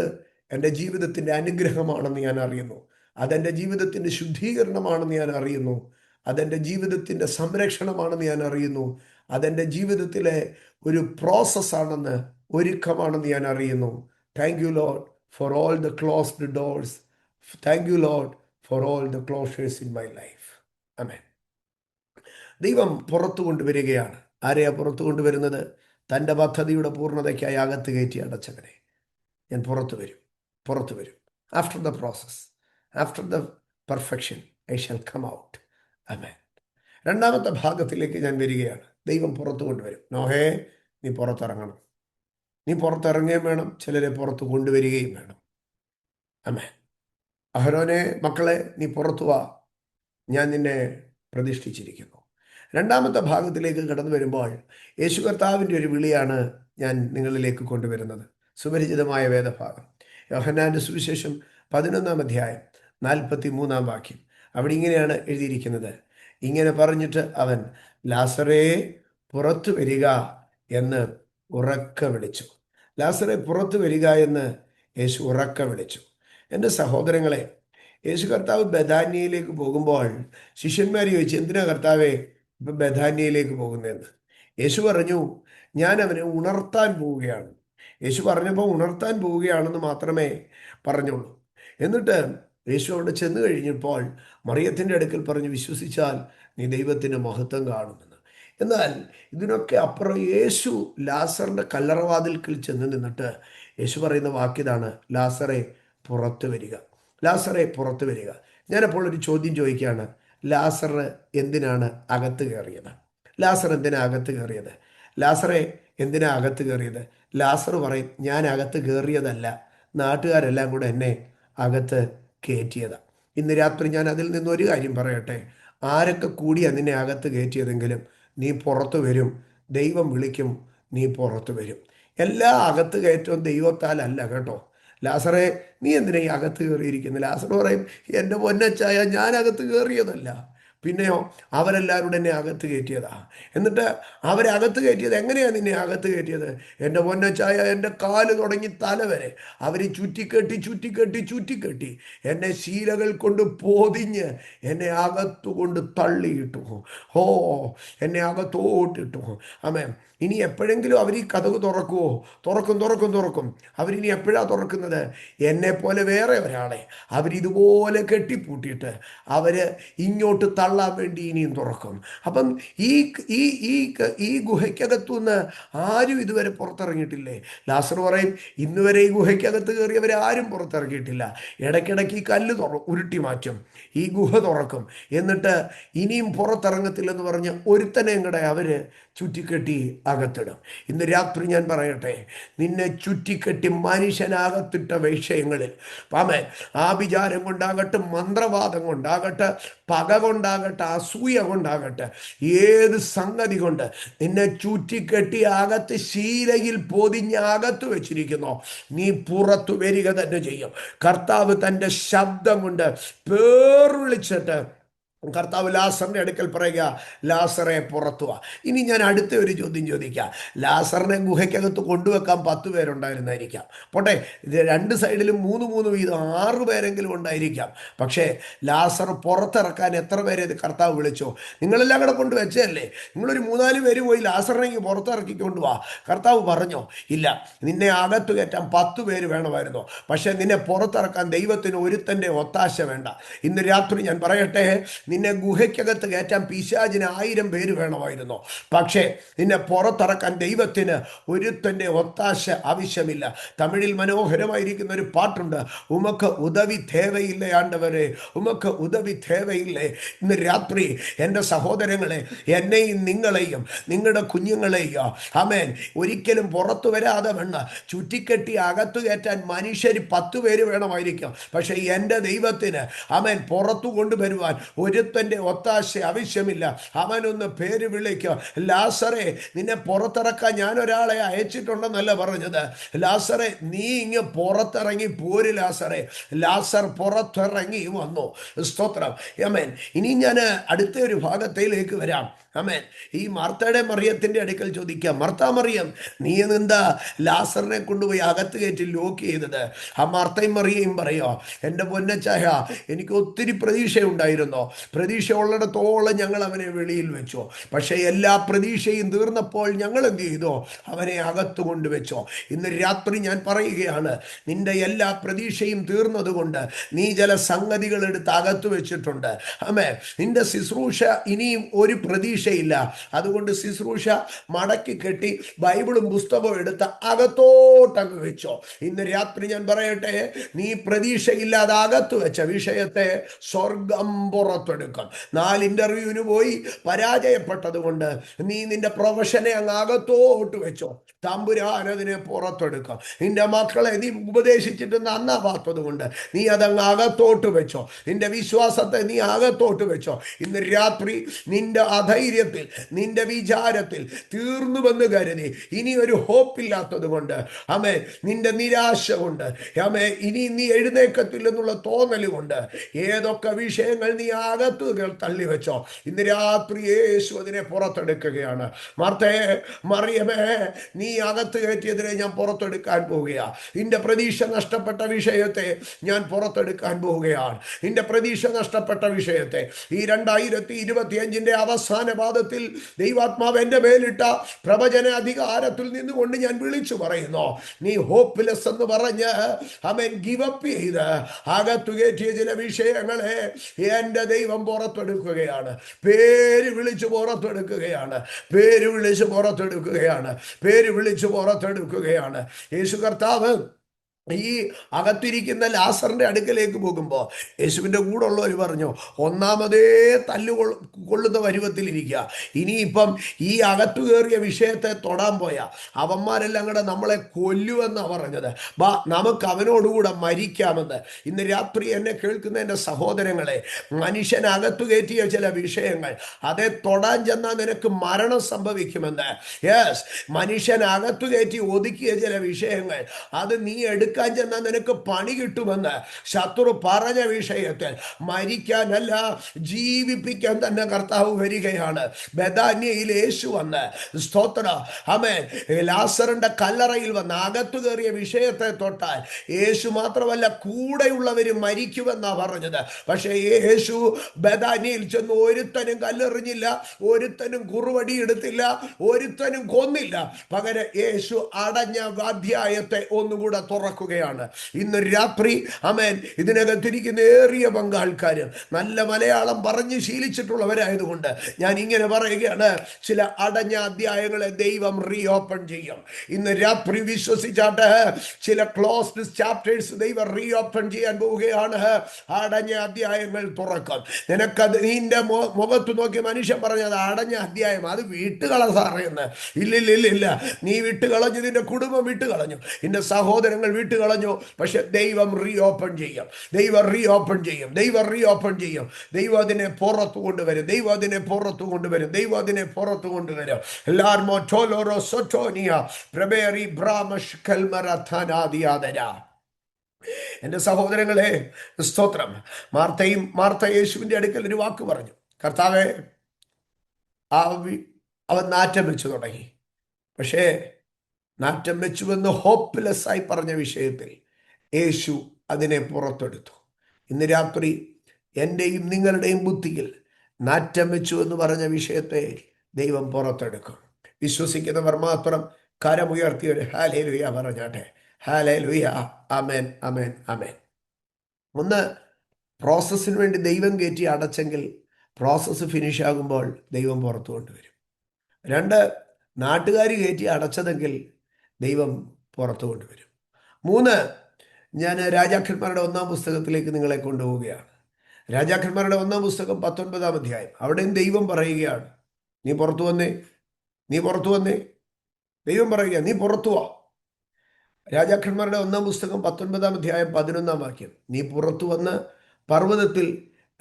എൻ്റെ ജീവിതത്തിൻ്റെ അനുഗ്രഹമാണെന്ന് ഞാൻ അറിയുന്നു. അതെൻ്റെ ജീവിതത്തിൻ്റെ ശുദ്ധീകരണമാണെന്ന് ഞാൻ അറിയുന്നു. അതെൻ്റെ ജീവിതത്തിൻ്റെ സംരക്ഷണമാണെന്ന് ഞാൻ അറിയുന്നു. അതെൻ്റെ ജീവിതത്തിലെ ഒരു പ്രോസസ്സാണെന്ന്, ഒരുക്കമാണെന്ന് ഞാൻ അറിയുന്നു. Thank you Lord for all the closed doors. Thank you Lord for all the closures in my life. ആമേൻ. ദൈവം പുറത്തു കൊണ്ടുവരികയാണ്. ആരെയാ പുറത്തു കൊണ്ടുവരുന്നത്? തൻ്റെ പദ്ധതിയുടെ പൂർണ്ണതയ്ക്കായി അകത്ത് കയറ്റി അടച്ചവനെ. ഞാൻ പുറത്തു വരും, പുറത്തു വരും. After the process, after the perfection I shall come out. ആമേൻ. രണ്ടാമത്തെ ഭാഗത്തിലേക്ക് ഞാൻ വരികയാണ്. ദൈവം പുറത്തു കൊണ്ടുവരും. നോഹേ, നീ പുറത്തിറങ്ങണം. നീ പുറത്തിറങ്ങുകയും വേണം, ചിലരെ പുറത്ത് കൊണ്ടുവരികയും വേണം. ആമേൻ. അഹരോനെ, മക്കളെ, നീ പുറത്തു വാ, ഞാൻ നിന്നെ പ്രതിഷ്ഠിച്ചിരിക്കുന്നു. രണ്ടാമത്തെ ഭാഗത്തിലേക്ക് കടന്നു വരുമ്പോൾ യേശു കർത്താവിൻ്റെ ഒരു വിളിയാണ് ഞാൻ നിങ്ങളിലേക്ക് കൊണ്ടുവരുന്നത്. സുപരിചിതമായ വേദഭാഗം, യോഹന്നാന്റെ സുവിശേഷം 11-ാം അധ്യായം 43-ാം വാക്യം. അവിടെ ഇങ്ങനെയാണ് എഴുതിയിരിക്കുന്നത്. ഇങ്ങനെ പറഞ്ഞിട്ട് അവൻ, ലാസറേ പുറത്തു വരിക എന്ന് ഉറക്കെ വിളിച്ചു. ലാസറേ പുറത്തു വരിക എന്ന് യേശു ഉറക്കെ വിളിച്ചു. എൻ്റെ സഹോദരങ്ങളെ, യേശു കർത്താവ് ബഥാന്യയിലേക്ക് പോകുമ്പോൾ ശിഷ്യന്മാർ ചോദിച്ചു, എന്തിനാ കർത്താവേ ഇപ്പം ബഥാന്യയിലേക്ക് പോകുന്നതെന്ന്. യേശു പറഞ്ഞു, ഞാൻ അവനെ ഉണർത്താൻ പോവുകയാണ്. യേശു പറഞ്ഞപ്പോൾ ഉണർത്താൻ പോവുകയാണെന്ന് മാത്രമേ പറഞ്ഞുള്ളൂ. എന്നിട്ട് യേശു അവിടെ ചെന്ന് കഴിഞ്ഞപ്പോൾ മറിയത്തിൻ്റെ അടുക്കൽ പറഞ്ഞു, വിശ്വസിച്ചാൽ നീ ദൈവത്തിൻ്റെ മഹത്വം കാണുമെന്ന്. എന്നാൽ ഇതിനൊക്കെ അപ്പുറം യേശു ലാസറിൻ്റെ കല്ലറവാതിൽക്കൽ ചെന്ന് നിന്നിട്ട് യേശു പറയുന്ന വാക്കിതാണ്, ലാസറെ പുറത്തു വരിക, ലാസറെ പുറത്തു വരിക. ഞാനപ്പോൾ ഒരു ചോദ്യം ചോദിക്കുകയാണ്, ലാസർ എന്തിനാണ് അകത്ത് കയറിയത്? ലാസർ എന്തിനാ അകത്ത് കയറിയത്? ലാസറെ എന്തിനാ അകത്ത് കയറിയത്? ലാസർ പറയും, ഞാൻ അകത്ത് കയറിയതല്ല, നാട്ടുകാരെല്ലാം കൂടെ എന്നെ അകത്ത് കയറ്റിയതാണ്. ഇന്ന് രാത്രി ഞാൻ അതിൽ നിന്നൊരു കാര്യം പറയട്ടെ. ആരൊക്കെ കൂടിയാണ് നിന്നെ അകത്ത് കയറ്റിയതെങ്കിലും നീ പുറത്തു വരും. ദൈവം വിളിക്കും, നീ പുറത്തു വരും. എല്ലാ അകത്ത് കയറ്റവും ദൈവത്താലല്ല കേട്ടോ. ലാസറെ, നീ എന്തിനാ ഈ അകത്ത് കയറിയിരിക്കുന്നത്? ലാസർ പറയും, എൻ്റെ പൊന്നച്ചായ, ഞാൻ അകത്ത് കയറിയതല്ല. പിന്നെയോ, അവരെല്ലാവരും എന്നെ അകത്ത് കയറ്റിയതാ. എന്നിട്ട് അവരകത്ത് കയറ്റിയത് എങ്ങനെയാണ് നിന്നെ അകത്ത് കയറ്റിയത്? എൻ്റെ പൊന്നച്ചായ, എൻ്റെ കാല് തുടങ്ങി തല വരെ അവർ ചുറ്റിക്കെട്ടി ചുറ്റിക്കെട്ടി ചുറ്റിക്കെട്ടി എന്നെ ശീലകൾ കൊണ്ട് പൊതിഞ്ഞ് എന്നെ അകത്തുകൊണ്ട് തള്ളിയിട്ടു. ഓ, എന്നെ അകത്തോട്ടിട്ടു. ആമേൻ. ഇനി എപ്പോഴെങ്കിലും അവർ ഈ കതക് തുറക്കുമോ? തുറക്കും തുറക്കും തുറക്കും. അവരിനി എപ്പോഴാണ് തുറക്കുന്നത്? എന്നെപ്പോലെ വേറെ ഒരാളെ അവരിതുപോലെ കെട്ടിപ്പൂട്ടിയിട്ട് അവർ ഇങ്ങോട്ട് തള്ളാൻ വേണ്ടി ഇനിയും തുറക്കും. അപ്പം ഈ ഈ ഈ ഈ ഗുഹയ്ക്കകത്തുനിന്ന് ആരും ഇതുവരെ പുറത്തിറങ്ങിയിട്ടില്ലേ? ലാസർ പറയും, ഇന്ന് വരെ ഈ ഗുഹയ്ക്കകത്ത് കയറിയവരെ ആരും പുറത്തിറങ്ങിയിട്ടില്ല. ഇടയ്ക്കിടയ്ക്ക് ഈ കല്ല് ഉരുട്ടി മാറ്റും, ഈ ഗുഹ തുറക്കും, എന്നിട്ട് ഇനിയും പുറത്തിറങ്ങത്തില്ലെന്ന് പറഞ്ഞ് ഒരുത്തനെയും കൂടെ അവർ ചുറ്റിക്കെട്ടി അകത്തിടും. ഇന്ന് രാത്രി ഞാൻ പറയട്ടെ, നിന്നെ ചുറ്റിക്കെട്ടി മനുഷ്യനകത്തിട്ട വിഷയങ്ങളിൽ, ആമേൻ, ആഭിചാരം കൊണ്ടാകട്ടെ, മന്ത്രവാദം കൊണ്ടാകട്ടെ, പക കൊണ്ടാകട്ടെ, അസൂയ കൊണ്ടാകട്ടെ, ഏത് സംഗതി കൊണ്ട് നിന്നെ ചുറ്റിക്കെട്ടി അകത്ത് ശീലയിൽ പൊതിഞ്ഞ് അകത്ത് വെച്ചിരിക്കുന്നോ, നീ പുറത്തു വരിക തന്നെ ചെയ്യും. കർത്താവ് തൻ്റെ ശബ്ദം കൊണ്ട് പേർ വിളിച്ചിട്ട് കർത്താവ് ലാസറിൻ്റെ അടുക്കൽ പറയുക, ലാസറെ പുറത്തു വാ. ഇനി ഞാൻ അടുത്ത ഒരു ചോദ്യം ചോദിക്കാം. ലാസറിനെ ഗുഹയ്ക്കകത്ത് കൊണ്ടുവെക്കാൻ 10 പേരുണ്ടായിരുന്നായിരിക്കാം. പോട്ടെ, രണ്ട് സൈഡിലും 3 വീതം 6 പേരെങ്കിലും ഉണ്ടായിരിക്കാം. പക്ഷേ ലാസർ പുറത്തിറക്കാൻ എത്ര പേരെ കർത്താവ് വിളിച്ചോ? നിങ്ങളെല്ലാം കൂടെ കൊണ്ട് വെച്ചതല്ലേ? നിങ്ങളൊരു 3-4 പേര് പോയി ലാസറിനെ പുറത്തിറക്കിക്കൊണ്ട് വാ. കർത്താവ് പറഞ്ഞോ? ഇല്ല, നിന്നെ അകത്ത് കയറ്റാൻ 10 പേര് വേണമായിരുന്നോ? പക്ഷേ നിന്നെ പുറത്തിറക്കാൻ ദൈവത്തിന് ഒരുത്തൻ്റെ ഒത്താശ വേണ്ട. ഇന്ന് രാത്രി ഞാൻ പറയട്ടെ, നിന്നെ ഗുഹയ്ക്കകത്ത് കയറ്റാൻ പിശാചിന് 1000 പേര് വേണമായിരുന്നു. പക്ഷേ നിന്നെ പുറത്തിറക്കാൻ ദൈവത്തിന് ഒരുത്തൻ്റെ ഒത്താശ ആവശ്യമില്ല. തമിഴിൽ മനോഹരമായിരിക്കുന്ന ഒരു പാട്ടുണ്ട്, ഉമക്ക് ഉദവി തേവയില്ലേ ആണ്ടവരെ, ഉമക്ക് ഉദവി തേവയില്ലേ. ഇന്ന് രാത്രി എൻ്റെ സഹോദരങ്ങളെ, എന്നെയും നിങ്ങളെയും നിങ്ങളുടെ കുഞ്ഞുങ്ങളെയും ആമേൻ ഒരിക്കലും പുറത്തു വരാതെ വേണ്ട ചുറ്റിക്കെട്ടി അകത്തു കയറ്റാൻ മനുഷ്യർ 10 പേര് വേണമായിരിക്കും. പക്ഷേ എൻ്റെ ദൈവത്തിന് ആമേൻ പുറത്തു കൊണ്ടുവരുവാൻ ഒരുത്തൻ്റെ ഒത്താശ ആവശ്യമില്ല. അവനൊന്ന് പേര് വിളിക്കുക, ലാസറെ നിന്നെ പുറത്തിറക്കാൻ ഞാൻ ഒരാളെ അയച്ചിട്ടുണ്ടെന്നല്ല പറഞ്ഞത്. ലാസറെ നീ ഇങ്ങ് പുറത്തിറങ്ങി പോര്. ലാസറെ, ലാസർ പുറത്തിറങ്ങി വന്നു. സ്തോത്രം, ആമേൻ. ഇനി ഞാൻ അടുത്ത ഒരു ഭാഗത്തിലേക്ക് വരാം. ആമേൻ. ഈ മാർത്തയുടെ മറിയത്തിന്റെ അടുക്കൽ ചോദിക്കാം, മർത്താ മറിയം, നീ എന്താ ലാസറിനെ കൊണ്ടുപോയി അകത്ത് കയറ്റി ലോക്ക് ചെയ്തത്? ആ മാർത്തയും മറിയയും പറയോ, എൻ്റെ പൊന്നച്ചായ, എനിക്ക് ഒത്തിരി പ്രതീക്ഷയുണ്ടായിരുന്നോ, പ്രതീക്ഷ ഉള്ളിടത്തോളം ഞങ്ങൾ അവനെ വെളിയിൽ വെച്ചോ, പക്ഷേ എല്ലാ പ്രതീക്ഷയും തീർന്നപ്പോൾ ഞങ്ങൾ എന്ത് ചെയ്തോ, അവനെ അകത്ത് കൊണ്ടുവച്ചോ. ഇന്ന് രാത്രി ഞാൻ പറയുകയാണ്, നിന്റെ എല്ലാ പ്രതീക്ഷയും തീർന്നതുകൊണ്ട് നീ ചില സംഗതികൾ എടുത്ത് അകത്ത് വെച്ചിട്ടുണ്ട്. ആമേ, നിന്റെ ശുശ്രൂഷ ഇനിയും ഒരു പ്രതീക്ഷയില്ല, അതുകൊണ്ട് ശുശ്രൂഷ മടക്കി കെട്ടി ബൈബിളും പുസ്തകവും എടുത്ത് അകത്തോട്ടങ്ങ് വെച്ചോ. ഇന്ന് രാത്രി ഞാൻ പറയട്ടെ, നീ പ്രതീക്ഷയില്ലാതെ അകത്ത് വെച്ച വിഷയത്തെ സ്വർഗം പുറത്തെടുക്കും. 4 ഇന്റർവ്യൂവിന് പോയി പരാജയപ്പെട്ടത് കൊണ്ട് നീ നിന്റെ പ്രൊഫഷനെ അങ്ങ് അകത്തോട്ട് വെച്ചോ, തമ്പുരാൻ അതിനെ പുറത്തെടുക്കാം. നിന്റെ മക്കളെ നീ ഉപദേശിച്ചിട്ട് നന്നാവാത്തത് കൊണ്ട് നീ അതങ്ങ് അകത്തോട്ട് വെച്ചോ, നിന്റെ വിശ്വാസത്തെ നീ അകത്തോട്ട് വെച്ചോ. ഇന്ന് രാത്രി നിന്റെ അധൈര്യത്തിൽ, നിന്റെ വിചാരത്തിൽ തീർന്നുവെന്ന് കരുതി ഇനി ഒരു ഹോപ്പില്ലാത്തത് കൊണ്ട്, ആമേ, നിന്റെ നിരാശ കൊണ്ട്, ആമേ, ഇനി നീ എഴുന്നേക്കത്തില്ലെന്നുള്ള തോന്നൽ കൊണ്ട് ഏതൊക്കെ വിഷയങ്ങൾ നീ അകത്ത് തള്ളി വെച്ചോ, ഇന്ന് രാത്രി യേശു അതിനെ പുറത്തെടുക്കുകയാണ്. മാർത്തേ, മറിയമേ, നീ അകത്ത് കയറ്റിയതിനെ ഞാൻ പുറത്തെടുക്കാൻ പോവുകയാണ്. നിന്റെ പ്രതീക്ഷ നഷ്ടപ്പെട്ട വിഷയത്തെ ഞാൻ പുറത്തെടുക്കാൻ പോവുകയാണ്. നിന്റെ പ്രതീക്ഷ നഷ്ടപ്പെട്ട വിഷയത്തെ ഈ 2025 അവസാന പാദത്തിൽ ദൈവാത്മാവ് എൻ്റെ മേലിട്ട പ്രവചന അധികാരത്തിൽ നിന്നുകൊണ്ട് ഞാൻ വിളിച്ചു പറയുന്നു, നീ ഹോപ്പ്ലെസ് എന്ന് പറഞ്ഞ് അവൻ ഗിവപ്പ് ചെയ്ത് അകത്തു കയറ്റിയ ചില വിഷയങ്ങളെ എൻ്റെ ദൈവം പുറത്തെടുക്കുകയാണ്. പേര് വിളിച്ചു പുറത്തെടുക്കുകയാണ്, പേര് വിളിച്ചു പുറത്തെടുക്കുകയാണ്, പേര് വിളിച്ചു പുറത്തെടുക്കുകയാണ്. യേശു കർത്താവ് ഈ അകത്തിരിക്കുന്ന ലാസറിന്റെ അടുക്കലേക്ക് പോകുമ്പോൾ യേശുവിൻ്റെ കൂടെ ഉള്ളവർ പറഞ്ഞു, ഒന്നാമതേ കൊള്ളുന്ന പരുവത്തിലിരിക്കുക, ഇനിയിപ്പം ഈ അകത്തു കയറിയ വിഷയത്തെ തൊടാൻ പോയാ അവന്മാരെല്ലാം കൂടെ നമ്മളെ കൊല്ലുമെന്നാണ് പറഞ്ഞത്. നമുക്ക് അവനോടുകൂടെ മരിക്കാമെന്ന്. ഇന്ന് രാത്രി എന്നെ കേൾക്കുന്ന എൻ്റെ സഹോദരങ്ങളെ, മനുഷ്യൻ അകത്തു കയറ്റിയ ചില വിഷയങ്ങൾ, അതേ തൊടാൻ ചെന്നാൽ നിനക്ക് മരണം സംഭവിക്കുമെന്ന്. യെസ്, മനുഷ്യൻ അകത്തു കയറ്റി ഒതുക്കിയ ചില വിഷയങ്ങൾ, അത് നീ എടുക്കാൻ ചെന്നാൽ നിനക്ക് പണി കിട്ടുമെന്ന് ശത്രു പറഞ്ഞ വിഷയത്തിൽ മരിക്കാനല്ല, ജീവിപ്പിക്കാൻ തന്നെ കർത്താവ് വരികയാണ്. ബെഥാന്യയിൽ യേശു വന്ന്, സ്തോത്ര, ആമേൻ, ലാസറിന്റെ കല്ലറയിൽ വന്ന് അകത്തു കയറിയ വിഷയത്തെ തൊട്ടാൽ യേശു മാത്രമല്ല കൂടെയുള്ളവരും മരിക്കുമെന്നാ പറഞ്ഞത്. പക്ഷേ യേശു ബെഥാന്യയിൽ ചെന്ന് ഒരുത്തനും കല്ലെറിഞ്ഞില്ല, ഒരുത്തനും കുറുവടി എടുത്തില്ല, ഒരുത്തനും കൊന്നില്ല. പകരം യേശു അടഞ്ഞ അധ്യായത്തെ ഒന്നുകൂടെ തുറക്കുകയാണ്. ഇന്ന് രാത്രി, ആമേൻ, ഇതിനകത്തിരിക്കുന്ന ഏറിയ പങ്കാൾക്കാര് നല്ല മലയാളം പറഞ്ഞ് ശീലിച്ചിട്ടുള്ളവരായതുകൊണ്ട് ഞാൻ ഇങ്ങനെ പറയുകയാണ്, ചില അടഞ്ഞ അധ്യായങ്ങളെ ദൈവം റീഓപ്പൺ ചെയ്യും. ഇന്ന് രാത്രി വിശ്വസിച്ചാട്ട് ചില ക്ലോസ്ഡ് ചാപ്റ്റേഴ്സ് ദൈവം റീഓപ്പൺ ചെയ്യാൻ പോവുകയാണ്. അടഞ്ഞ അധ്യായങ്ങൾ തുറക്കും. നിനക്കത് നിന്റെ മുഖത്ത് നോക്കി മനുഷ്യൻ പറഞ്ഞത് അടഞ്ഞ അധ്യായം, അത് വിട്ടുകള സാറേന്ന്. ഇല്ലില്ലില്ല, നീ വിട്ടുകളഞ്ഞു, നിന്റെ കുടുംബം വിട്ടുകളഞ്ഞു, നിന്റെ സഹോദരങ്ങൾ വിട്ടുകളഞ്ഞു. പക്ഷെ ദൈവം റീഓപ്പൺ ചെയ്യും, ദൈവം റീഓപ്പൺ ചെയ്യും, ദൈവം റീഓപ്പൺ ചെയ്യും. ദൈവം അതിനെ പുറത്തു കൊണ്ടുവരും, ദൈവം അതിനെ പുറത്തു കൊണ്ടുവരും, ദൈവം അതിനെ പുറത്തു കൊണ്ടുവരും. എല്ലാർമോ ടോലോറോ സൊറ്റോനിയ പ്രബേറി ബ്രാമഷ് കൽമരഥനാദിയാദര. എൻ്റെ സഹോദരങ്ങളെ, സ്തോത്രം. മാർത്ത യേശുവിൻ്റെ അടുക്കൽ ഒരു വാക്ക് പറഞ്ഞു, കർത്താവേ, അവൻ നാറ്റം വെച്ചു തുടങ്ങി. പക്ഷേ നാറ്റം വെച്ചുവെന്ന് ഹോപ്പ്ലെസ് ആയി പറഞ്ഞ വിഷയത്തിൽ യേശു അതിനെ പുറത്തെടുത്തു. ഇന്ന് രാത്രി എൻ്റെയും നിങ്ങളുടെയും ബുദ്ധിയിൽ നാറ്റം വെച്ചു എന്ന് പറഞ്ഞ വിഷയത്തെ ദൈവം പുറത്തെടുക്കും. വിശ്വസിക്കുന്നവർ മാത്രം കരമുയർത്തിയൊരു ഹല്ലേലൂയ പറഞ്ഞാട്ടെ. ഹല്ലേലൂയ, ആമേൻ, ആമേൻ, ആമേൻ. ഒന്ന്, പ്രോസസ്സിന് വേണ്ടി ദൈവം കയറ്റി അടച്ചെങ്കിൽ പ്രോസസ്സ് ഫിനിഷ് ആകുമ്പോൾ ദൈവം പുറത്തു കൊണ്ടുവരും. 2, നാട്ടുകാർ കയറ്റി അടച്ചതെങ്കിൽ ദൈവം പുറത്തു കൊണ്ടുവരും. 3, ഞാൻ രാജാക്കന്മാരുടെ 1-ാം പുസ്തകത്തിലേക്ക് നിങ്ങളെ കൊണ്ടുപോവുകയാണ്. രാജാക്കന്മാരുടെ 1-ാം പുസ്തകം 19-ാം അധ്യായം. അവിടെയും ദൈവം പറയുകയാണ്, നീ പുറത്തു വന്നേ, നീ പുറത്തു വന്നേ. ദൈവം പറയുക, നീ പുറത്തു വാ. രാജാക്കന്മാരുടെ 1-ാം പുസ്തകം 19-ാം അധ്യായം 11-ാം വാക്യം, നീ പുറത്തു വന്ന് പർവ്വതത്തിൽ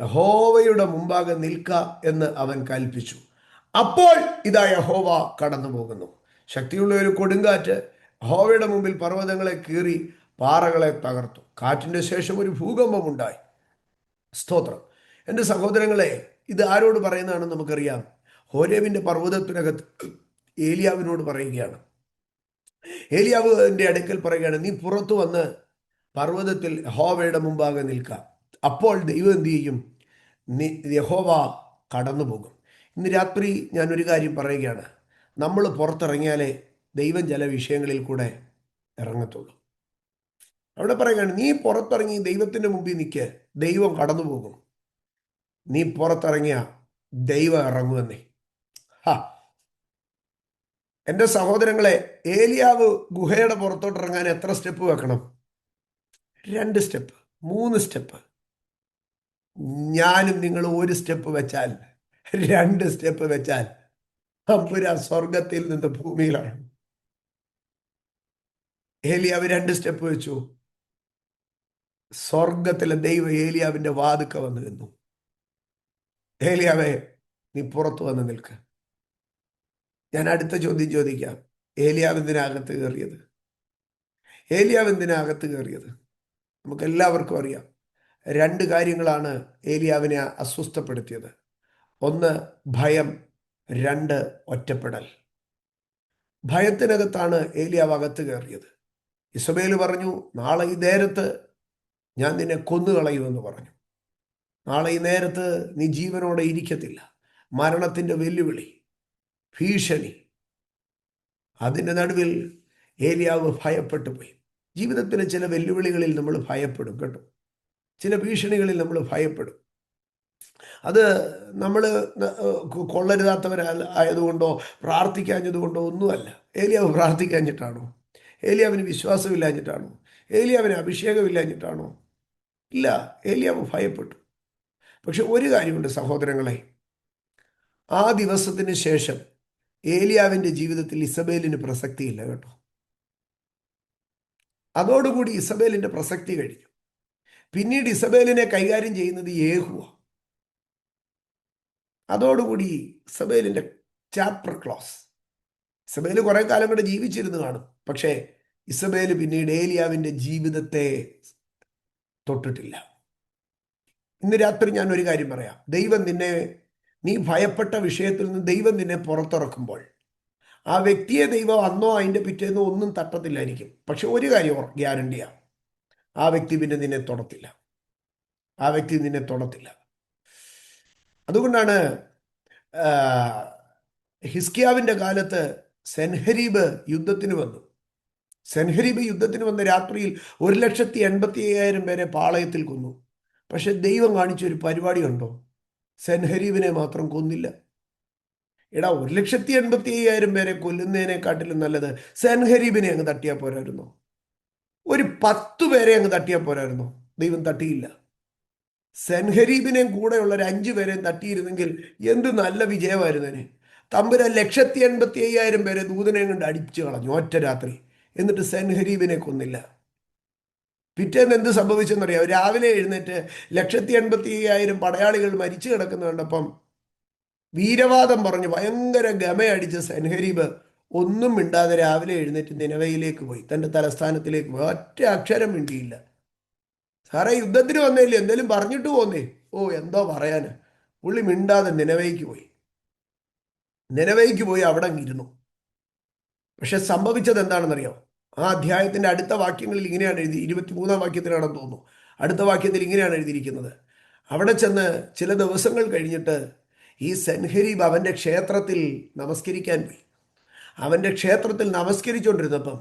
യഹോവയുടെ മുമ്പാകെ നിൽക്ക എന്ന് അവൻ കൽപ്പിച്ചു. അപ്പോൾ ഇതാ യഹോവ കടന്നു പോകുന്നു. ശക്തിയുള്ള ഒരു കൊടുങ്കാറ്റ് യഹോവയുടെ മുമ്പിൽ പർവ്വതങ്ങളെ കീറി പാറകളെ തകർത്തു. കാറ്റിൻ്റെ ശേഷം ഒരു ഭൂകമ്പം ഉണ്ടായി. സ്തോത്രം. എൻ്റെ സഹോദരങ്ങളെ, ഇത് ആരോട് പറയുന്നതാണെന്ന് നമുക്കറിയാം. ഹോരേബിന്റെ പർവ്വതത്തിനകത്ത് ഏലിയാവിനോട് പറയുകയാണ്. ഏലിയാവിന്റെ അടുക്കൽ പറയുകയാണ്, നീ പുറത്തു വന്ന് പർവ്വതത്തിൽ യഹോവയുടെ മുമ്പാകെ നിൽക്കാം. അപ്പോൾ ദൈവം എന്ത് ചെയ്യും? യഹോവ കടന്നു പോകും. ഇന്ന് രാത്രി ഞാനൊരു കാര്യം പറയുകയാണ്. നമ്മൾ പുറത്തിറങ്ങിയാലേ ദൈവം ചില വിഷയങ്ങളിൽ കൂടെ ഇറങ്ങത്തുള്ളൂ. അവിടെ പറയുകയാണ്, നീ പുറത്തിറങ്ങി ദൈവത്തിൻ്റെ മുമ്പിൽ നിൽക്ക്, ദൈവം കടന്നു പോകും. നീ പുറത്തിറങ്ങിയ ദൈവം ഇറങ്ങുമെന്നേ. ഹാ, എൻ്റെ സഹോദരങ്ങളെ, ഏലിയാവ് ഗുഹയുടെ പുറത്തോട്ട് ഇറങ്ങാൻ എത്ര സ്റ്റെപ്പ് വെക്കണം? 2 സ്റ്റെപ്പ്, 3 സ്റ്റെപ്പ്. ഞാനും നിങ്ങൾ 1 സ്റ്റെപ്പ് വെച്ചാൽ, 2 സ്റ്റെപ്പ് വെച്ചാൽ തമ്പുരാൻ സ്വർഗത്തിൽ നിന്ന് ഭൂമിയിലാണ്. ഏലിയാവ് 2 സ്റ്റെപ്പ് വെച്ചു. സ്വർഗത്തിലെ ദൈവം ഏലിയാവിന്റെ വാതുക്ക വന്ന് നിന്നു. ഏലിയാവേ, നീ പുറത്തു വന്ന് നിൽക്ക്. ഞാൻ അടുത്ത ചോദ്യം ചോദിക്കാം. ഏലിയാവ് എന്തിനകത്ത് കയറിയത്? ഏലിയാവ് എന്തിനകത്ത് കയറിയത്? നമുക്ക് എല്ലാവർക്കും അറിയാം. 2 കാര്യങ്ങളാണ് ഏലിയാവിനെ അസ്വസ്ഥപ്പെടുത്തിയത്. 1 ഭയം, 2 ഒറ്റപ്പെടൽ. ഭയത്തിനകത്താണ് ഏലിയാവ് അകത്ത് കയറിയത്. ഇസബേൽ പറഞ്ഞു, നാളെ ഈ നേരത്ത് ഞാൻ നിന്നെ കൊന്നുകളയുമെന്ന് പറഞ്ഞു. നാളെ ഈ നേരത്ത് നീ ജീവനോടെ ഇരിക്കത്തില്ല. മരണത്തിൻ്റെ വെല്ലുവിളി, ഭീഷണി. അതിൻ്റെ നടുവിൽ ഏലിയാവ് ഭയപ്പെട്ടു പോയി. ജീവിതത്തിലെ ചില വെല്ലുവിളികളിൽ നമ്മൾ ഭയപ്പെടും കേട്ടോ. ചില ഭീഷണികളിൽ നമ്മൾ ഭയപ്പെടും. അത് നമ്മൾ കൊള്ളരുതാത്തവരായതുകൊണ്ടോ പ്രാർത്ഥിക്കാഞ്ഞതുകൊണ്ടോ ഒന്നുമല്ല. ഏലിയാവ് പ്രാർത്ഥിക്കാഞ്ഞിട്ടാണോ? ഏലിയാവിന് വിശ്വാസമില്ലാഞ്ഞിട്ടാണോ? ഏലിയാവിന് അഭിഷേകമില്ലാഞ്ഞിട്ടാണോ? ഇല്ല, ഏലിയാവ് ഭയപ്പെട്ടു. പക്ഷെ ഒരു കാര്യമുണ്ട് സഹോദരങ്ങളെ, ആ ദിവസത്തിന് ശേഷം ഏലിയാവിൻ്റെ ജീവിതത്തിൽ ഇസബേലിന് പ്രസക്തിയില്ല കേട്ടോ. അതോടുകൂടി ഇസബേലിൻ്റെ പ്രസക്തി കഴിഞ്ഞു. പിന്നീട് ഇസബേലിനെ കൈകാര്യം ചെയ്യുന്നത് യേഹുവ. അതോടുകൂടി ഇസബേലിൻ്റെ ചാപ്റ്റർ ക്ലോസ്. ഇസബേല് കുറെ കാലം കൂടെ ജീവിച്ചിരുന്നു കാണും. പക്ഷേ ഇസബേല് പിന്നീട് ഏലിയാവിൻ്റെ ജീവിതത്തെ തൊട്ടിട്ടില്ല. ഇന്ന് രാത്രി ഞാൻ ഒരു കാര്യം പറയാം. ദൈവം നീ ഭയപ്പെട്ട വിഷയത്തിൽ നിന്ന് ദൈവം നിന്നെ പുറത്തിറക്കുമ്പോൾ ആ വ്യക്തിയെ ദൈവം അന്നോ അതിൻ്റെ പിറ്റേന്നോ ഒന്നും തട്ടത്തില്ലായിരിക്കും. പക്ഷെ ഒരു കാര്യം ഗ്യാരണ്ടിയാ, ആ വ്യക്തി പിന്നെ നിന്നെ തൊടത്തില്ല. ആ വ്യക്തി നിന്നെ തൊടത്തില്ല. അതുകൊണ്ടാണ് ഹിസ്കിയാവിൻ്റെ കാലത്ത് സെൻഹരീബ് യുദ്ധത്തിന് വന്നു. സെൻഹരീബ് യുദ്ധത്തിന് വന്ന രാത്രിയിൽ 1,85,000 പേരെ പാളയത്തിൽ കൊന്നു. പക്ഷെ ദൈവം കാണിച്ചൊരു പരിപാടി ഉണ്ടോ? സെൻഹരീബിനെ മാത്രം കൊന്നില്ല. എടാ, 1,85,000 പേരെ കൊല്ലുന്നതിനെക്കാട്ടിലും നല്ലത് സെൻഹരീബിനെ അങ്ങ് തട്ടിയാൽ പോരായിരുന്നോ? ഒരു 10 പേരെ അങ്ങ് തട്ടിയാൽ പോരായിരുന്നോ? ദൈവം തട്ടിയില്ല. സെൻഹരീബിനെയും കൂടെയുള്ള ഒരു 5 പേരെയും തട്ടിയിരുന്നെങ്കിൽ എന്ത് നല്ല വിജയമായിരുന്നേനെ. തമ്പുരാൻ 1,85,000 പേരെ ദൂതനെ കൊണ്ട് അടിച്ചു കളഞ്ഞു ഒറ്റ രാത്രി. എന്നിട്ട് സെൻഹരീബിനെ കൊന്നില്ല. പിറ്റേന്ന് എന്ത് സംഭവിച്ചെന്നറിയാം? രാവിലെ എഴുന്നേറ്റ് 1,85,000 പടയാളികൾ മരിച്ചു കിടക്കുന്ന കണ്ടപ്പം വീരവാദം പറഞ്ഞ് ഭയങ്കര ഗമയടിച്ച സെൻഹരീബ് ഒന്നും മിണ്ടാതെ രാവിലെ എഴുന്നേറ്റ് നിനവയിലേക്ക് പോയി, തൻ്റെ തലസ്ഥാനത്തിലേക്ക് പോയി. ഒറ്റ അക്ഷരം മിണ്ടിയില്ല. സാറേ, യുദ്ധത്തിന് വന്നേല്ലേ, എന്തേലും പറഞ്ഞിട്ട് പോന്നേ? ഓ, എന്തോ പറയാന്. പുള്ളി മിണ്ടാതെ നിനവയ്ക്ക് പോയി. നിനവയ്ക്ക് പോയി അവിടെ ഇരുന്നു. പക്ഷെ സംഭവിച്ചത് എന്താണെന്നറിയോ? ആ അധ്യായത്തിന്റെ അടുത്ത വാക്യങ്ങളിൽ ഇങ്ങനെയാണ് എഴുതി, 23-ാം വാക്യത്തിലാണെന്ന് തോന്നുന്നു. അടുത്ത വാക്യത്തിൽ ഇങ്ങനെയാണ് എഴുതിയിരിക്കുന്നത്. അവിടെ ചെന്ന് ചില ദിവസങ്ങൾ കഴിഞ്ഞിട്ട് ഈ സെൻഹരീബ് അവൻ്റെ ക്ഷേത്രത്തിൽ നമസ്കരിക്കാൻ പോയി. അവൻ്റെ ക്ഷേത്രത്തിൽ നമസ്കരിച്ചുകൊണ്ടിരുന്നപ്പം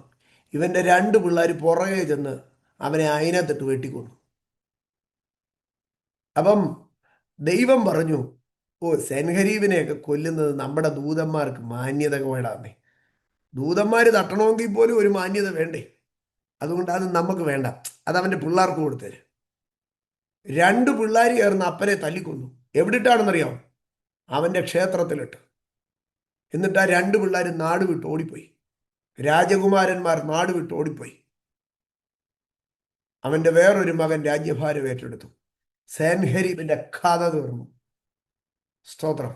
ഇവൻ്റെ 2 പിള്ളേർ പുറകെ ചെന്ന് അവനെ അതിനകത്തിട്ട് വെട്ടിക്കൊന്നു. അപ്പം ദൈവം പറഞ്ഞു, ഓ, സെൻഹരീബിനെയൊക്കെ കൊല്ലുന്നത് നമ്മുടെ ദൂതന്മാർക്ക് മാന്യത വേണ്ടാന്നേ. ദൂതന്മാർ തട്ടണമെങ്കിൽ പോലും ഒരു മാന്യത വേണ്ടേ? അതുകൊണ്ട് അത് നമുക്ക് വേണ്ട, അത് അവൻ്റെ പിള്ളേർക്ക് കൊടുത്തേര്. 2 പിള്ളേർ ചേർന്ന് അപ്പനെ തല്ലിക്കൊന്നു. എവിടിട്ടാണെന്നറിയാം? അവൻ്റെ ക്ഷേത്രത്തിലിട്ട്. എന്നിട്ട് ആ 2 പിള്ളേർ നാട് വിട്ട് ഓടിപ്പോയി. രാജകുമാരന്മാർ നാട് വിട്ട് ഓടിപ്പോയി. അവൻ്റെ വേറൊരു മകൻ രാജ്യഭാരം ഏറ്റെടുത്തു. സെൻഹരീബിന്റെ കഥ തീർന്നു. സ്തോത്രം.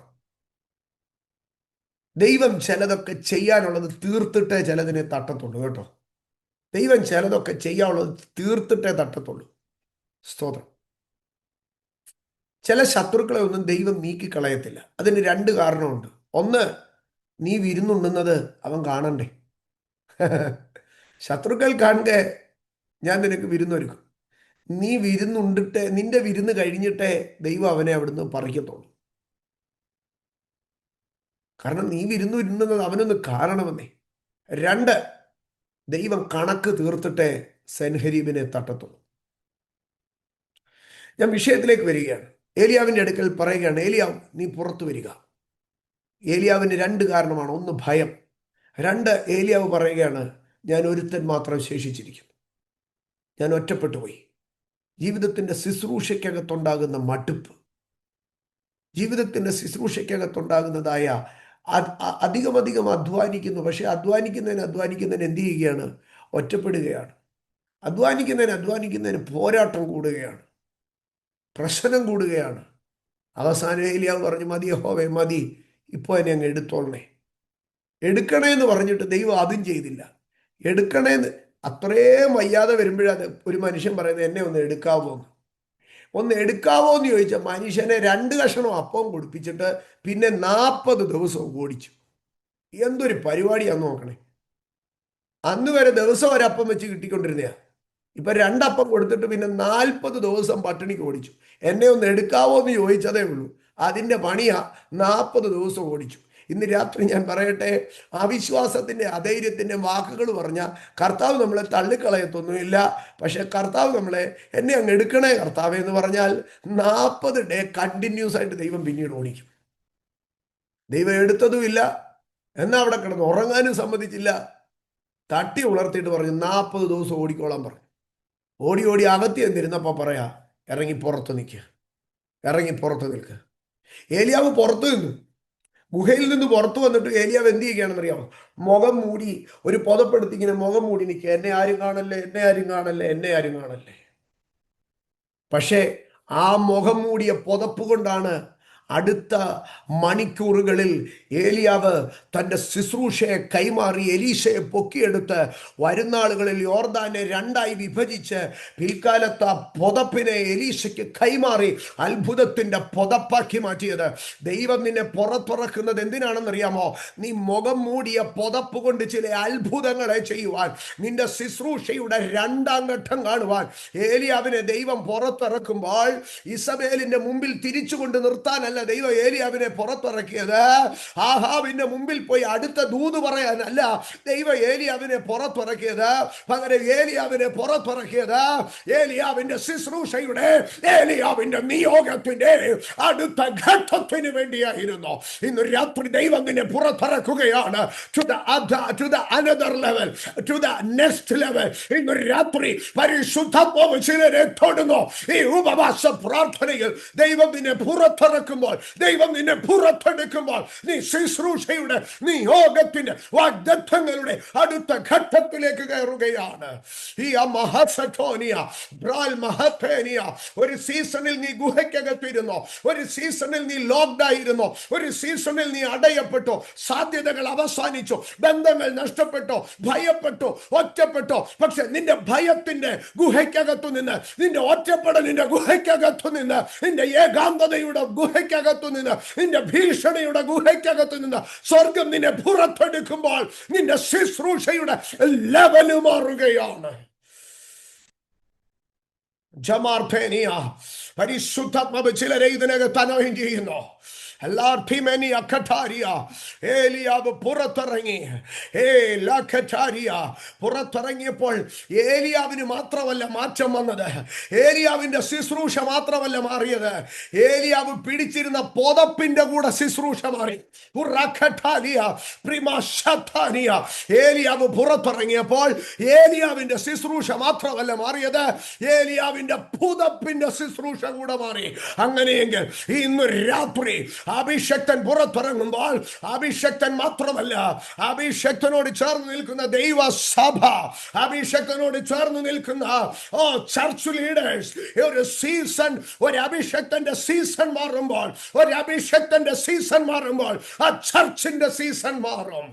ദൈവം ചിലതൊക്കെ ചെയ്യാനുള്ളത് തീർത്തിട്ടേ ചിലതിനെ തട്ടത്തുള്ളൂ കേട്ടോ. ദൈവം ചിലതൊക്കെ ചെയ്യാനുള്ളത് തീർത്തിട്ടേ തട്ടത്തുള്ളൂ. സ്തോത്രം. ചില ശത്രുക്കളെ ഒന്നും ദൈവം നീക്കിക്കളയത്തില്ല. അതിന് 2 കാരണമുണ്ട്. ഒന്ന്, നീ വിരുന്നുണ്ണുന്നത് അവൻ കാണണ്ടേ. ശത്രുക്കൾ കാണുക ഞാൻ നിനക്ക് വിരുന്നൊരുക്കും. നീ വിരുന്നുണ്ടിട്ട് നിന്റെ വിരുന്ന് കഴിഞ്ഞിട്ടേ ദൈവം അവനെ അവിടുന്ന് പറിക്കത്തുള്ളൂ. കാരണം നീ വിരുന്നുന്നത് അവനൊന്ന് കാണണമെന്നേ. രണ്ട്, ദൈവം കണക്ക് തീർത്തിട്ടേ സെൻഹരീബിനെ തട്ടത്തുള്ളൂ. ഞാൻ വിഷയത്തിലേക്ക് വരികയാണ്. ഏലിയാവിന്റെ അടുക്കൽ പറയുകയാണ്, ഏലിയാവ് നീ പുറത്തു വരിക. ഏലിയാവിന് രണ്ട് കാരണമാണ്. ഒന്ന്, ഭയം. രണ്ട്, ഏലിയാവ് പറയുകയാണ്, ഞാൻ ഒരുത്തൻ മാത്രം ശേഷിച്ചിരിക്കുന്നു, ഞാൻ ഒറ്റപ്പെട്ടു പോയി. ജീവിതത്തിന്റെ ശുശ്രൂഷയ്ക്കകത്തുണ്ടാകുന്ന മടുപ്പ്, ജീവിതത്തിന്റെ ശുശ്രൂഷയ്ക്കകത്തുണ്ടാകുന്നതായ അധികം അധ്വാനിക്കുന്നു. പക്ഷെ അധ്വാനിക്കുന്നതിന് എന്ത് ചെയ്യുകയാണ്? ഒറ്റപ്പെടുകയാണ്. അധ്വാനിക്കുന്നതിന് പോരാട്ടം കൂടുകയാണ്, പ്രശ്നം കൂടുകയാണ്. അവസാനം ഏലിയാവ് പറഞ്ഞു, മതി യഹോവേ മതി, ഇപ്പോൾ എന്നെ അങ്ങ് എടുക്കണേന്ന് പറഞ്ഞിട്ട് ദൈവം അതും ചെയ്തില്ല. എടുക്കണേന്ന് അത്രയും വയ്യാതെ വരുമ്പോഴത് ഒരു മനുഷ്യൻ പറയുന്നത്, എന്നെ ഒന്ന് എടുക്കാവോ എന്ന് ചോദിച്ച മനുഷ്യനെ 2 കഷണം അപ്പം കൊടുപ്പിച്ചിട്ട് പിന്നെ 40 ദിവസവും ഓടിച്ചു. എന്തൊരു പരിപാടിയാന്ന് നോക്കണേ. അന്ന് വരെ ദിവസം ഒരപ്പം വെച്ച് കിട്ടിക്കൊണ്ടിരുന്നയാ. ഇപ്പൊ 2 അപ്പം കൊടുത്തിട്ട് പിന്നെ 40 ദിവസം പട്ടിണിക്ക് ഓടിച്ചു. എന്നെ ഒന്ന് എടുക്കാവോ എന്ന് ചോദിച്ചതേ ഉള്ളൂ, അതിന്റെ പണിയാ 40 ദിവസം ഓടിച്ചു. ഇന്ന് രാത്രി ഞാൻ പറയട്ടെ, അവിശ്വാസത്തിന്റെ അധൈര്യത്തിന്റെ വാക്കുകൾ പറഞ്ഞ കർത്താവ് നമ്മളെ തള്ളിക്കളയത്തൊന്നുമില്ല. പക്ഷെ കർത്താവ് നമ്മളെ, എന്നെ അങ്ങ് എടുക്കണേ കർത്താവേ എന്ന് പറഞ്ഞാൽ 40 ഡേ കണ്ടിന്യൂസ് ആയിട്ട് ദൈവം പിന്നീട് ഓടിക്കും. ദൈവം എടുത്തതുമില്ല, എന്നാ അവിടെ കിടന്ന് ഉറങ്ങാനും സമ്മതിച്ചില്ല. തട്ടി ഉണർത്തിയിട്ട് പറഞ്ഞു 40 ദിവസം ഓടിക്കോളാൻ പറഞ്ഞു. ഓടി അകത്തി എന്നിരുന്നപ്പോ പറയാ, ഇറങ്ങി പുറത്ത് നിൽക്കുക. ഏലിയാവ് പുറത്തു നിന്നു. ഗുഹയിൽ നിന്ന് പുറത്തു വന്നിട്ട് ഏലിയാവ് എന്ത് ചെയ്യുകയാണെന്നറിയാമോ? മുഖം മൂടി, ഒരു പുതപ്പെടുത്തി ഇങ്ങനെ മുഖം മൂടി നിൽക്കുക. എന്നെ ആരും കാണല്ലേ. പക്ഷേ ആ മുഖം മൂടിയ പുതപ്പ് കൊണ്ടാണ് അടുത്ത മണിക്കൂറുകളിൽ ഏലിയാവ് തൻ്റെ ശുശ്രൂഷയെ കൈമാറി എലീശയെ പൊക്കിയെടുത്ത് വരുന്ന ആളുകളിൽ യോർദാനെ 2ആയി വിഭജിച്ച് പിൽക്കാലത്ത് ആ പുതപ്പിനെ എലീശയ്ക്ക് കൈമാറി അത്ഭുതത്തിന്റെ പുതപ്പാക്കി മാറ്റിയത്. ദൈവം നിന്നെ പുറത്തിറക്കുന്നത് എന്തിനാണെന്നറിയാമോ? നീ മുഖം മൂടിയ പുതപ്പ് കൊണ്ട് ചില അത്ഭുതങ്ങളെ ചെയ്യുവാൻ, നിന്റെ ശുശ്രൂഷയുടെ 2ആം ഘട്ടം കാണുവാൻ ഏലിയാവിനെ ദൈവം പുറത്തിറക്കുമ്പോൾ ഇസബേലിന്റെ മുമ്പിൽ തിരിച്ചുകൊണ്ട് നിർത്താനല്ല ദൈവം ഏലിയാവിനെ പുറത്തിറക്കിയത്. ആഹാബിന്റെ മുമ്പിൽ പോയി അടുത്ത ദൂത് പറയാനല്ല ദൈവം ഏലിയാവിനെ പുറത്തിറക്കിയത്. പകരം ഏലിയാവിനെ പുറത്തിറക്കിയത് ഏലിയാവിന്റെ ശുശ്രൂഷയുടെ, ഏലിയാവിന്റെ നിയോഗത്തിന്റെ അടുത്ത ഘട്ടത്തിന് വേണ്ടിയായിരുന്നു. ഇന്ന് രാത്രി ദൈവം നിന്നെ പുറത്തിറക്കുകയാണ്. To the another level, to the next level. ഇന്ന് രാത്രി പരിശുദ്ധാത്മാവ് ചിലരെ തൊടുന്നു. ഈ ഉപവാസ പ്രാർത്ഥനയിൽ ദൈവം നിന്നെ പുറത്തിറക്കുമ്പോൾ, ദൈവം നിന്നെ പുറത്തെടുക്കുമ്പോൾ, നീ ശുശ്രൂഷയുടെ നിയോഗത്തിന്റെ വാഗ്ദത്തങ്ങളുടെ അടുത്ത ഘട്ടത്തിലേക്ക് കയറുകയാണ്. ഈ ഒരു സീസണിൽ നീ ഗുഹയ്ക്കകത്തിരുന്നോ, ഒരു സീസണിൽ നീ ലോക്ക്ഡ് ആയിരുന്നോ, ഒരു സീസണിൽ നീ അടയപ്പെട്ടോ, സാധ്യതകൾ അവസാനിച്ചു, ബന്ധങ്ങൾ നഷ്ടപ്പെട്ടോ, ഭയപ്പെട്ടോ, ഒറ്റപ്പെട്ടോ. പക്ഷെ നിന്റെ ഭയത്തിന്റെ ഗുഹയ്ക്കകത്തു നിന്ന്, നിന്റെ ഒറ്റപ്പെടലിന്റെ ഗുഹയ്ക്കകത്തു നിന്ന്, നിന്റെ ഏകാന്തതയുടെ ഗുഹയ്ക്കകത്തു നിന്ന്, നിന്റെ ഭീഷണിയുടെ ഗുഹയ്ക്കകത്തു നിന്ന് സ്വർഗം നിന്നെ പുറത്തെടുക്കുമ്പോൾ നിന്റെ ശുശ്രൂഷയുടെ ലെവല് മാറുകയാണ്. ജമാർഫേനിയ പരിശുദ്ധാത്മാവ് ചിലരെ ഇതിനകത്ത് അനോയിന്റ് ചെയ്യുന്നു. ഏലിയാവ് പുറത്തിറങ്ങിയപ്പോൾ ഏലിയാവിന് മാത്രമല്ല മാറ്റം വന്നത്, ഏലിയാവിന്റെ ശുശ്രൂഷ മാത്രമല്ല മാറിയത്, ഏലിയാവ് പിടിച്ചിരുന്ന പുതപ്പിന്റെ കൂടെ ശുശ്രൂഷ മാറി. ഏലിയാവ് പുറത്തിറങ്ങിയപ്പോൾ ഏലിയാവിന്റെ ശുശ്രൂഷ മാത്രമല്ല മാറിയത്, ഏലിയാവിന്റെ പുതപ്പിന്റെ ശുശ്രൂഷ കൂടെ മാറി. അങ്ങനെയെങ്കിൽ ഇന്ന് രാത്രി അഭിഷക്തൻ പുറത്തിറങ്ങുമ്പോൾ അഭിഷക്തൻ മാത്രമല്ല, അഭിഷക്തനോട് ചേർന്ന് നിൽക്കുന്ന ദൈവസഭ, അഭിഷക്തനോട് ചേർന്ന് നിൽക്കുന്ന ചർച്ച് ലീഡേഴ്സ്, ഒരു സീസൺ, ഒരു അഭിഷക്തന്റെ സീസൺ മാറുമ്പോൾ, ആ ചർച്ചിന്റെ സീസൺ മാറും.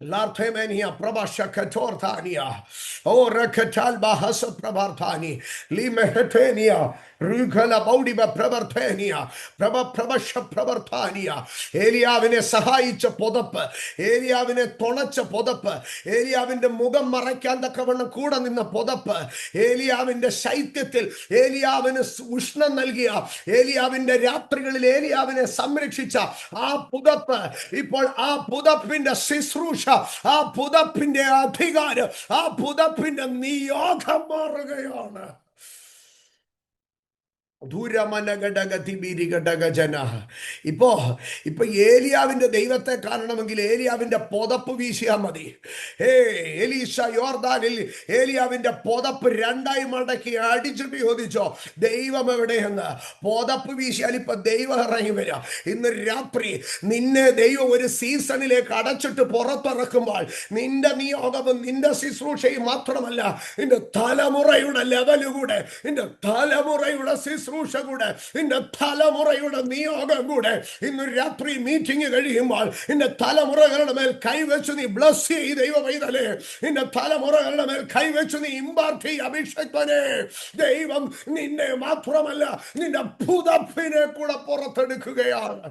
Lartemenia Prabashakatortania, O Rakatalba Hasa Prabartani, Limehetenia, Rukala Baudiba Prabartania, Prabasha Prabartania, Eliavine Sahaich Podapa, Eliavine Tonacha Podapa, Eliavin the Mugam Marakanda Kavana Kudan in the Podapa, Eliavin the Saitetil, Eliavin Ushna Nalgia, Eliavin the Ratrigal, Eliavin Samrichicha, Ah Pudapa, Ipol Ah Pudapin the Sisrusha. ആ പുതപ്പിന്റെ അധികാരം, ആ പുതപ്പിന്റെ നിയോഗമാറുകയാണ്. ഇപ്പോ ഏലിയാവിന്റെ ദൈവത്തെ കാണണമെങ്കിൽ ഏലിയാവിന്റെ പുതപ്പ് വീശിയാൽ മതി. എലീശ യോർദാനിൽ ഏലിയാവിന്റെ പുതപ്പ് രണ്ടായി മടക്കി അടിച്ചിട്ട് ചോദിച്ചോ, ദൈവം എവിടെയെന്ന്. പുതപ്പ് വീശിയാൽ ഇപ്പൊ ദൈവം ഇറങ്ങി വരാം. ഇന്ന് രാത്രി നിന്നെ ദൈവം ഒരു സീസണിലേക്ക് അടച്ചിട്ട് പുറത്തിറക്കുമ്പോൾ നിന്റെ നിയോഗവും നിന്റെ ശുശ്രൂഷയും മാത്രമല്ല, നിന്റെ തലമുറയുടെ ലെവലുകൂടെ, നിന്റെ തലമുറയുടെ ശുശ്രൂഷ കൂടെ, നിന്റെ തലമുറയുടെ നിയോഗം കൂടെ ഇന്ന് രാത്രി മീറ്റിംഗ് കഴിയുമ്പോൾ നിന്റെ തലമുറകളുടെ മേൽ കൈവച്ചു നീ ബ്ലസ് ചെയ്യ് ദൈവ പൈതലേ. നിന്റെ തലമുറകളുടെ മേൽ കൈവച്ചു നീ ഇമ്പാർട്ട് ചെയ്യ് അഭിഷേക്തനെ. ദൈവം നിന്നെ മാത്രമല്ല നിന്റെ പുതപ്പിനെ കൂടെ പുറത്തെടുക്കുകയാണ്.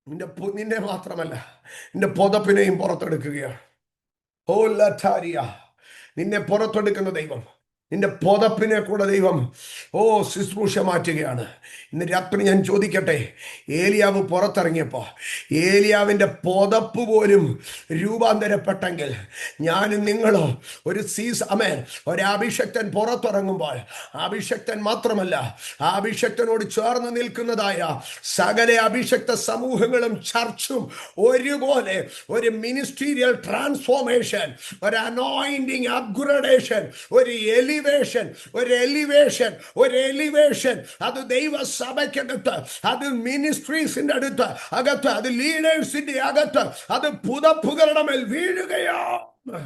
നിന്നെ മാത്രമല്ല നിന്റെ പുതപ്പിനെയും പുറത്തെടുക്കുകയാണ്. ഓ ലഥാരിയ, നിന്നെ പുറത്തെടുക്കുന്ന ദൈവം നിന്റെ പുതപ്പിനെ കൂടെ ദൈവം ശുശ്രൂഷ മാറ്റുകയാണ്. ഇന്ന് രാത്രി ഞാൻ ചോദിക്കട്ടെ, ഏലിയാവ് പുറത്തിറങ്ങിയപ്പോ ഏലിയാവിന്റെ പുതപ്പ് പോലും രൂപാന്തരപ്പെട്ടെങ്കിൽ ഞാനും നിങ്ങളോ ഒരു ഒരഭിഷക്തൻ പുറത്തിറങ്ങുമ്പോൾ, അഭിഷക്തൻ മാത്രമല്ല അഭിഷക്തനോട് ചേർന്ന് നിൽക്കുന്നതായ സകല അഭിഷക്ത സമൂഹങ്ങളും ചർച്ചും ഒരുപോലെ ഒരു മിനിസ്റ്റീരിയൽ ട്രാൻസ്ഫോർമേഷൻ, ഒരു അനോയിന്റിങ് അപ്ഗ്രഡേഷൻ, ഒരു എലിവേഷൻ അത് ദൈവസഭയ്ക്കകത്ത്, അത് മിനിസ്ട്രീസിന്റെ അകത്ത്, അത് ലീഡേഴ്സിന്റെ അകത്ത്, അത് പുതപ്പുകളുടെ മേൽ വീഴുകയാണ്.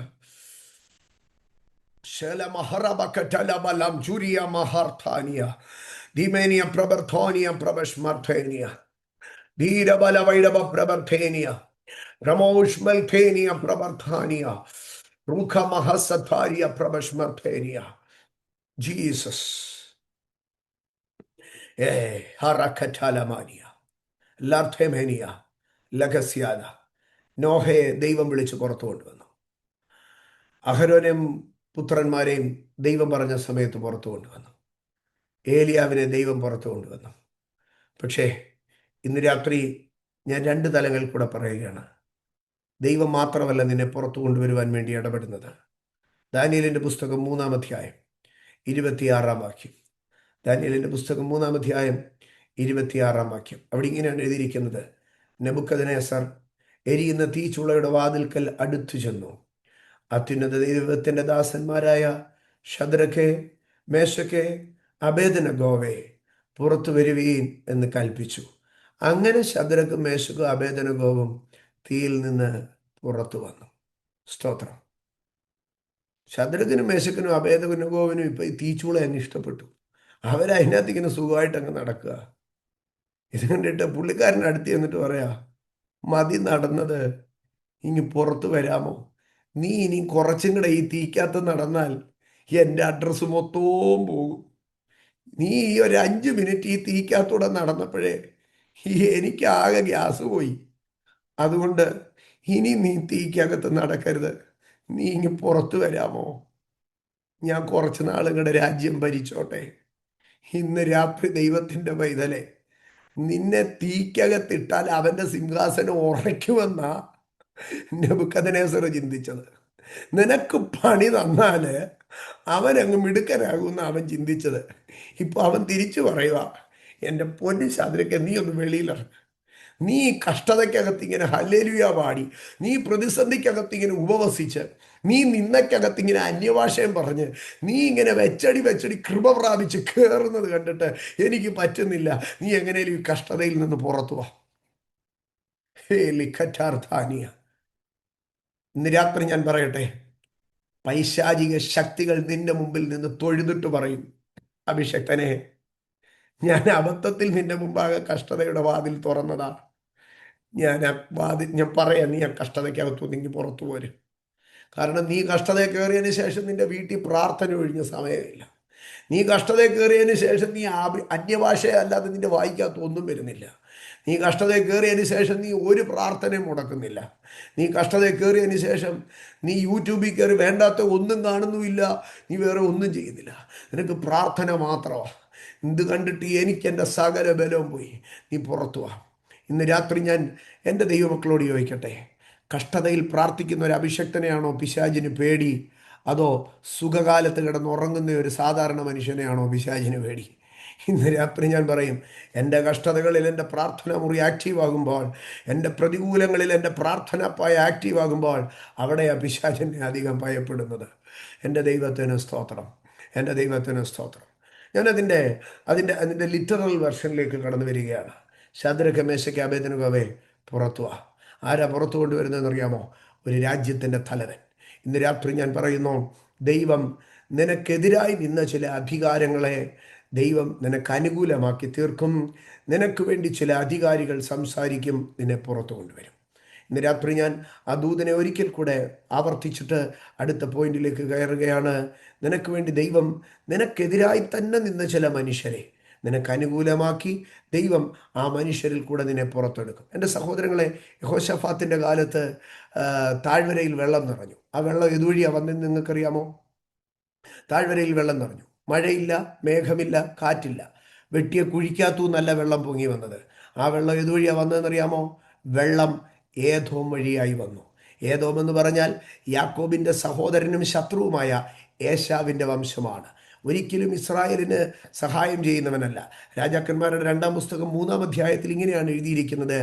ജീസസ് നോഹയെ ദൈവം വിളിച്ച് പുറത്തു കൊണ്ടുവന്നു. അഹരോനെയും പുത്രന്മാരെയും ദൈവം പറഞ്ഞ സമയത്ത് പുറത്തു കൊണ്ടുവന്നു. ഏലിയാവിനെ ദൈവം പുറത്തു കൊണ്ടുവന്നു. പക്ഷേ ഇന്ന് രാത്രി ഞാൻ 2 തലങ്ങൾ കൂടെ പറയുകയാണ്. ദൈവം മാത്രമല്ല നിന്നെ പുറത്തു കൊണ്ടുവരുവാൻ വേണ്ടി ഇടപെടുന്നത്. ദാനിയേലിന്റെ പുസ്തകം 3-ാം അധ്യായം 26-ാം വാക്യം. ദാനിയേലിന്റെ പുസ്തകം 3-ാം അധ്യായം 26-ാം വാക്യം. അവിടെ ഇങ്ങനെയാണ് എഴുതിയിരിക്കുന്നത്: നെബൂഖദ്നേസർ എരിയുന്ന തീച്ചുളയുടെ വാതിൽക്കൽ അടുത്തു ചെന്നു. അത്യുന്നത ദൈവത്തിന്റെ ദാസന്മാരായ ശദ്രക്കെ, മേശക്കെ, അബേദനെഗോവേ, പുറത്തു വരുവീൻ എന്ന് കൽപ്പിച്ചു. അങ്ങനെ ശദ്രക്കും മേശക്കും അബേദനെഗോവും തീയിൽ നിന്ന് പുറത്തു വന്നു. സ്തോത്രം. ശദ്രക്കിനും മേശക്കിനും അബേദനെഗോവിനും ഇപ്പൊ ഈ തീച്ചൂള അങ്ങ് ഇഷ്ടപ്പെട്ടു. അവരതിനകത്ത് ഇങ്ങനെ സുഖമായിട്ട് അങ്ങ് നടക്കുക. ഇത് കണ്ടിട്ട് പുള്ളിക്കാരൻ അടുത്ത് എന്നിട്ട് പറയാ, മതി നടന്നത്, ഇനി പുറത്തു വരാമോ? നീ ഇനി കുറച്ചും കൂടെ ഈ തീക്കകത്ത് നടന്നാൽ എൻ്റെ അഡ്രസ്സ് മൊത്തവും പോകും. നീ ഈ ഒരു 5 മിനിറ്റ് ഈ തീക്കകത്തൂടെ നടന്നപ്പോഴേ എനിക്ക് ആകെ ഗ്യാസ് പോയി. അതുകൊണ്ട് ഇനി നീ തീക്കകത്ത് നടക്കരുത്, നീ ഇനി പുറത്തു വരാമോ? ഞാൻ കുറച്ച് നാളുകളുടെ രാജ്യം ഭരിച്ചോട്ടെ. ഇന്ന് രാത്രി ദൈവത്തിൻ്റെ പൈതലെ, നിന്നെ തീക്കകത്തിട്ടാൽ അവൻ്റെ സിംഹാസനം ഉറയ്ക്കുമെന്നാ നെബൂഖദ്നേസർ ചിന്തിച്ചത്. നിനക്ക് പണി തന്നാല് അവനങ്ങ് മിടുക്കനാകുമെന്ന് അവൻ ചിന്തിച്ചത്. ഇപ്പൊ അവൻ തിരിച്ചു പറയുക, എൻ്റെ പൊന്നു ശദ്രക്കെ, നീ ഒന്ന് വെളിയിലിറങ്ങ്. നീ കഷ്ടതയ്ക്കകത്ത് ഇങ്ങനെ ഹല്ലേലൂയ പാടി, നീ പ്രതിസന്ധിക്കകത്ത് ഇങ്ങനെ ഉപവസിച്ച്, നീ നിന്നയ്ക്കകത്ത് ഇങ്ങനെ അന്യഭാഷയും പറഞ്ഞ്, നീ ഇങ്ങനെ വെച്ചടി കൃപ പ്രാപിച്ച് കയറുന്നത് കണ്ടിട്ട് എനിക്ക് പറ്റുന്നില്ല. നീ എങ്ങനെയും ഈ കഷ്ടതയിൽ നിന്ന് പുറത്തു വാ. ഇന്ന് രാത്രി ഞാൻ പറയട്ടെ, പൈശാചിക ശക്തികൾ നിന്റെ മുമ്പിൽ നിന്ന് തൊഴുതിട്ട് പറയും, അഭിഷക്തനെ, ഞാൻ അബദ്ധത്തിൽ നിന്റെ മുമ്പാകെ കഷ്ടതയുടെ വാതിൽ തുറന്നതാ. ഞാൻ പറയാം, നീ ആ കഷ്ടതയ്ക്കകത്തു നീ പുറത്തു പോരും. കാരണം നീ കഷ്ടത കയറിയതിന് ശേഷം നിന്റെ വീട്ടിൽ പ്രാർത്ഥന ഒഴിഞ്ഞ സമയമില്ല. നീ കഷ്ടത കയറിയതിന് ശേഷം നീ അന്യഭാഷയല്ലാതെ നിന്റെ വായിക്കകത്ത് ഒന്നും വരുന്നില്ല. നീ കഷ്ടത കയറിയതിന് ശേഷം നീ ഒരു പ്രാർത്ഥനയും മുടക്കുന്നില്ല. നീ കഷ്ടത കയറിയതിന് ശേഷം നീ യൂട്യൂബിൽ കയറി വേണ്ടാത്ത ഒന്നും കാണുന്നുമില്ല, നീ വേറെ ഒന്നും ചെയ്യുന്നില്ല. നിനക്ക് പ്രാർത്ഥന മാത്രമാണ്. ഇത് കണ്ടിട്ട് എനിക്ക് എൻ്റെ സകല ബലവും പോയി, നീ പുറത്തു വാ. ഇന്ന് രാത്രി ഞാൻ എൻ്റെ ദൈവമക്കളോട് ചോദിക്കട്ടെ, കഷ്ടതയിൽ പ്രാർത്ഥിക്കുന്ന ഒരു അഭിഷക്തനെയാണോ പിശാചിന് പേടി, അതോ സുഖകാലത്ത് കിടന്നുറങ്ങുന്ന ഒരു സാധാരണ മനുഷ്യനെയാണോ പിശാചിന് പേടി? ഇന്ന് രാത്രി ഞാൻ പറയും, എൻ്റെ കഷ്ടതകളിൽ എൻ്റെ പ്രാർത്ഥന മുറി ആക്റ്റീവ് ആകുമ്പോൾ, എൻ്റെ പ്രതികൂലങ്ങളിൽ എൻ്റെ പ്രാർത്ഥന പായ ആക്റ്റീവ് ആകുമ്പോൾ, അവിടെയാണ് പിശാചിനെ അധികം ഭയപ്പെടുന്നത്. എൻ്റെ ദൈവത്തിന് സ്തോത്രം, എൻ്റെ ദൈവത്തിന് സ്തോത്രം. ഞാനതിൻ്റെ അതിൻ്റെ അതിൻ്റെ ലിറ്ററൽ വെർഷനിലേക്ക് കടന്നു വരികയാണ്. ശദ്രക്ക് മേശയ്ക്ക് അബേദ്നെഗോവേ പുറത്തു വാ. ആരാ പുറത്തു കൊണ്ടുവരുന്നതെന്ന് അറിയാമോ? ഒരു രാജ്യത്തിൻ്റെ തലവൻ. ഇന്ന് രാത്രി ഞാൻ പറയുന്നു, ദൈവം നിനക്കെതിരായി നിന്ന ചില അധികാരങ്ങളെ ദൈവം നിനക്ക് അനുകൂലമാക്കി തീർക്കും. നിനക്ക് വേണ്ടി ചില അധികാരികൾ സംസാരിക്കും, നിന്നെ പുറത്തു കൊണ്ടുവരും. ഇന്ന് രാത്രി ഞാൻ ആ ദൂതനെ ഒരിക്കൽ കൂടെ ആവർത്തിച്ചിട്ട് അടുത്ത പോയിന്റിലേക്ക് കയറുകയാണ്. നിനക്ക് വേണ്ടി ദൈവം നിനക്കെതിരായി തന്നെ നിന്ന ചില മനുഷ്യരെ നിനക്ക് അനുകൂലമാക്കി ദൈവം ആ മനുഷ്യരിൽ കൂടെ നിന്നെ പുറത്തെടുക്കും. എൻ്റെ സഹോദരങ്ങളെ, യഹോശഫാത്തിൻ്റെ കാലത്ത് താഴ്വരയിൽ വെള്ളം നിറഞ്ഞു. ആ വെള്ളം ഇതുവഴിയാണ് വന്നെന്ന് നിങ്ങൾക്കറിയാമോ? താഴ്വരയിൽ വെള്ളം നിറഞ്ഞു. മഴയില്ല, മേഘമില്ല, കാറ്റില്ല. വെട്ടിയ കുഴിക്കകത്തു നല്ല വെള്ളം പൊങ്ങി വന്നത്. ആ വെള്ളം ഇതുവഴിയാണ് വന്നതെന്നറിയാമോ? വെള്ളം ഏദോം വഴിയായി വന്നു. ഏദോം എന്ന് പറഞ്ഞാൽ യാക്കോബിൻ്റെ സഹോദരനും ശത്രുവുമായ ഏശാവിൻ്റെ വംശമാണ്. ഒരിക്കലും ഇസ്രായേലിന് സഹായം ചെയ്യുന്നവനല്ല. രാജാക്കന്മാരുടെ 2-ാം പുസ്തകം 3-ാം അധ്യായത്തിൽ ഇങ്ങനെയാണ് എഴുതിയിരിക്കുന്നത്: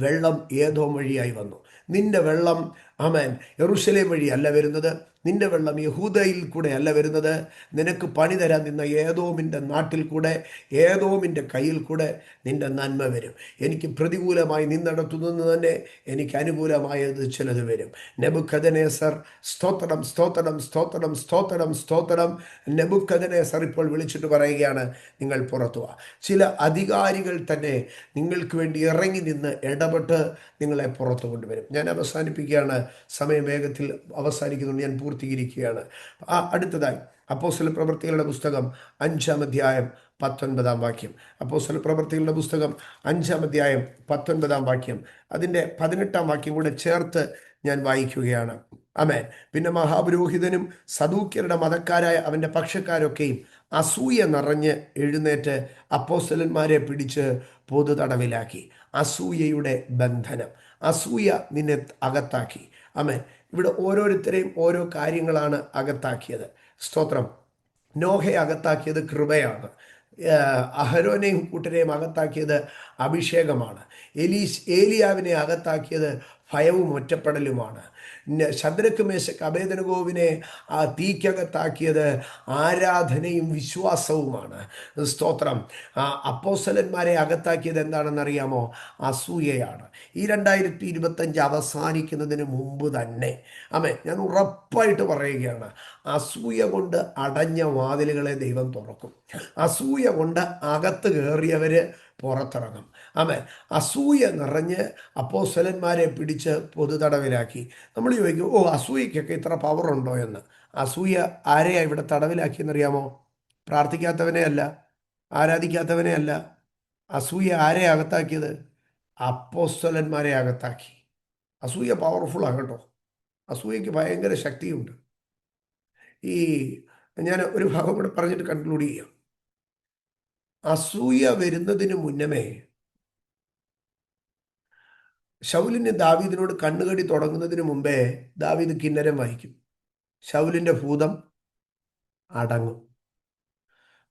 വെള്ളം ഏദോം വഴിയായി വന്നു. നിന്റെ വെള്ളം ആമേൻ യെരൂശലേം വഴിയല്ല വരുന്നത്, നിന്റെ വെള്ളം യഹൂദയിൽ കൂടെ അല്ല വരുന്നത്. നിനക്ക് പണി തരാൻ നിന്ന ഏദോമിൻ്റെ നാട്ടിൽ കൂടെ, ഏദോമിൻ്റെ കയ്യിൽ കൂടെ നിന്റെ നന്മ വരും. എനിക്ക് പ്രതികൂലമായി നിന്നടത്തുനിന്ന് തന്നെ എനിക്ക് അനുകൂലമായത് ചിലത് വരും. നെബൂഖദ്നേസർ സ്തോത്രം, സ്തോത്രം, സ്തോത്രം, സ്തോത്രം, സ്തോത്രം. നെബൂഖദ്നേസർ ഇപ്പോൾ വിളിച്ചിട്ട് പറയുകയാണ്, നിങ്ങൾ പുറത്തു വാ. ചില അധികാരികൾ തന്നെ നിങ്ങൾക്ക് വേണ്ടി ഇറങ്ങി നിന്ന് ഇടപെട്ട് നിങ്ങളെ പുറത്തു കൊണ്ടുവരും. ഞാൻ അവസാനിപ്പിക്കുകയാണ്, സമയം വേഗത്തിൽ അവസാനിക്കുന്നുണ്ട്, ഞാൻ പൂർത്തീകരിക്കുകയാണ്. അടുത്തതായി അപ്പോസ്തല പ്രവൃത്തികളുടെ പുസ്തകം 5-ാം അധ്യായം 19-ാം വാക്യം. അപ്പോസ്തല പ്രവൃത്തികളുടെ പുസ്തകം 5-ാം അധ്യായം 19-ാം വാക്യം, അതിൻ്റെ 18-ാം വാക്യം കൂടെ ചേർത്ത് ഞാൻ വായിക്കുകയാണ്. ആമേൻ. പിന്നെ മഹാപുരോഹിതനും സദൂക്യരുടെ മതക്കാരായ അവൻ്റെ പക്ഷക്കാരൊക്കെയും അസൂയ നിറഞ്ഞ് എഴുന്നേറ്റ് അപ്പോസ്തലന്മാരെ പിടിച്ച് പൊതു തടവിലാക്കി. അസൂയയുടെ ബന്ധനം, അസൂയ നിന്നെ അകത്താക്കി. ആമേൻ. ഇവിടെ ഓരോരുത്തരെയും ഓരോ കാര്യങ്ങളാണ് അകത്താക്കിയത്. സ്തോത്രം. നോഹയെ അകത്താക്കിയത് കൃപയാണ്. അഹരോനെയും കൂട്ടരെയും അകത്താക്കിയത് അഭിഷേകമാണ്. ഏലിയാവിനെ അകത്താക്കിയത് ഭയവും ഒറ്റപ്പെടലുമാണ്. ശദ്രക്ക് മേശക്ക് അബേദ്നെഗോവിനെ ആ തീക്കകത്താക്കിയത് ആരാധനയും വിശ്വാസവുമാണ്. സ്തോത്രം. അപ്പോസ്തലന്മാരെ അകത്താക്കിയത് എന്താണെന്നറിയാമോ? അസൂയയാണ്. ഈ 2025 അവസാനിക്കുന്നതിന് മുമ്പ് തന്നെ ഞാൻ ഉറപ്പായിട്ട് പറയുകയാണ്, അസൂയ കൊണ്ട് അടഞ്ഞ വാതിലുകളെ ദൈവം തുറക്കും. അസൂയ കൊണ്ട് അകത്ത് കയറിയവർ പുറത്തിറങ്ങും. അസൂയ നിറഞ്ഞ് അപ്പോസ്തലന്മാരെ പിടിച്ച് പൊതു തടവിലാക്കി. നമ്മൾ ചോദിക്കും, അസൂയക്കൊക്കെ ഇത്ര പവറുണ്ടോ എന്ന്. അസൂയ ആരെയാ ഇവിടെ തടവിലാക്കിയെന്നറിയാമോ? പ്രാർത്ഥിക്കാത്തവനെ അല്ല, ആരാധിക്കാത്തവനെ അല്ല. അസൂയ ആരെ അകത്താക്കിയത്? അപ്പോസ്തലന്മാരെ അകത്താക്കി. അസൂയ പവർഫുള്ളാണ് കേട്ടോ. അസൂയക്ക് ഭയങ്കര ശക്തിയുണ്ട്. ഈ ഞാൻ ഒരു ഭാഗം കൂടെ പറഞ്ഞിട്ട് കൺക്ലൂഡ് ചെയ്യാം. അസൂയ വരുന്നതിന് മുന്നമേ ശൗലിന് ദാവീദിനോട് കണ്ണുകടി തുടങ്ങുന്നതിന് മുമ്പേ ദാവീദ് കിന്നരം വായിക്കും. ശൗലിൻ്റെ ഭൂതം അടങ്ങും.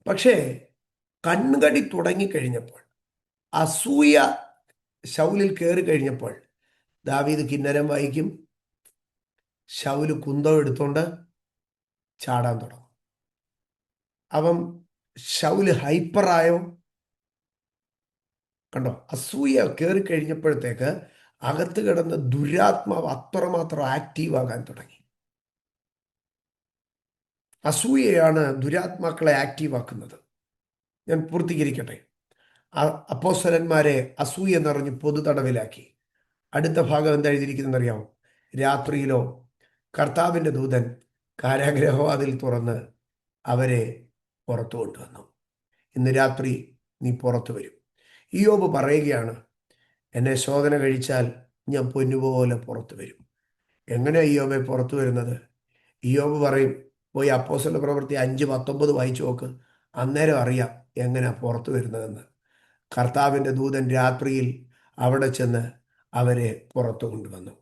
പക്ഷേ കണ്ണുകടി തുടങ്ങിക്കഴിഞ്ഞപ്പോൾ, അസൂയ ശൗലിൽ കയറി കഴിഞ്ഞപ്പോൾ ദാവീദ് കിന്നരം വായിക്കും. ശൗല് കുന്തം എടുത്തോണ്ട് ചാടാൻ തുടങ്ങും. അവൻ ശൗല് ഹൈപ്പറായോ? കണ്ടോ? അസൂയ കയറി കഴിഞ്ഞപ്പോഴത്തേക്ക് അകത്ത് കിടന്ന ദുരാത്മാവ് അത്രമാത്രം ആക്റ്റീവ് ആകാൻ തുടങ്ങി. അസൂയയാണ് ദുരാത്മാക്കളെ ആക്റ്റീവ് ആക്കുന്നത്. ഞാൻ പൂർത്തീകരിക്കട്ടെ. അപ്പോസ്തലന്മാരെ അസൂയ നിറഞ്ഞ് പൊതു തടവിലാക്കി. അടുത്ത ഭാഗം എന്താ എഴുതിയിരിക്കുന്നത് അറിയാമോ? രാത്രിയിലോ കർത്താവിൻ്റെ ദൂതൻ കാരാഗ്രഹവാതിൽ തുറന്ന് അവരെ പുറത്തു കൊണ്ടുവന്നു. ഇന്ന് രാത്രി നീ പുറത്തു വരും. ഇയ്യോബ് പറയുകയാണ്, എന്നെ ശോധന കഴിച്ചാൽ ഞാൻ പൊന്നുപോലെ പുറത്തു വരും. എങ്ങനെ ഇയ്യോബെ പുറത്തു വരുന്നത്? ഇയ്യോബ് പറയും, പോയി അപ്പോസ്തല പ്രവൃത്തി 5:19 വായിച്ചു നോക്ക്. അന്നേരം അറിയാം എങ്ങനെ പുറത്തു വരുന്നതെന്ന്. കർത്താവിൻ്റെ ദൂതൻ രാത്രിയിൽ അവിടെ ചെന്ന് അവരെ പുറത്തു കൊണ്ടുവന്നു.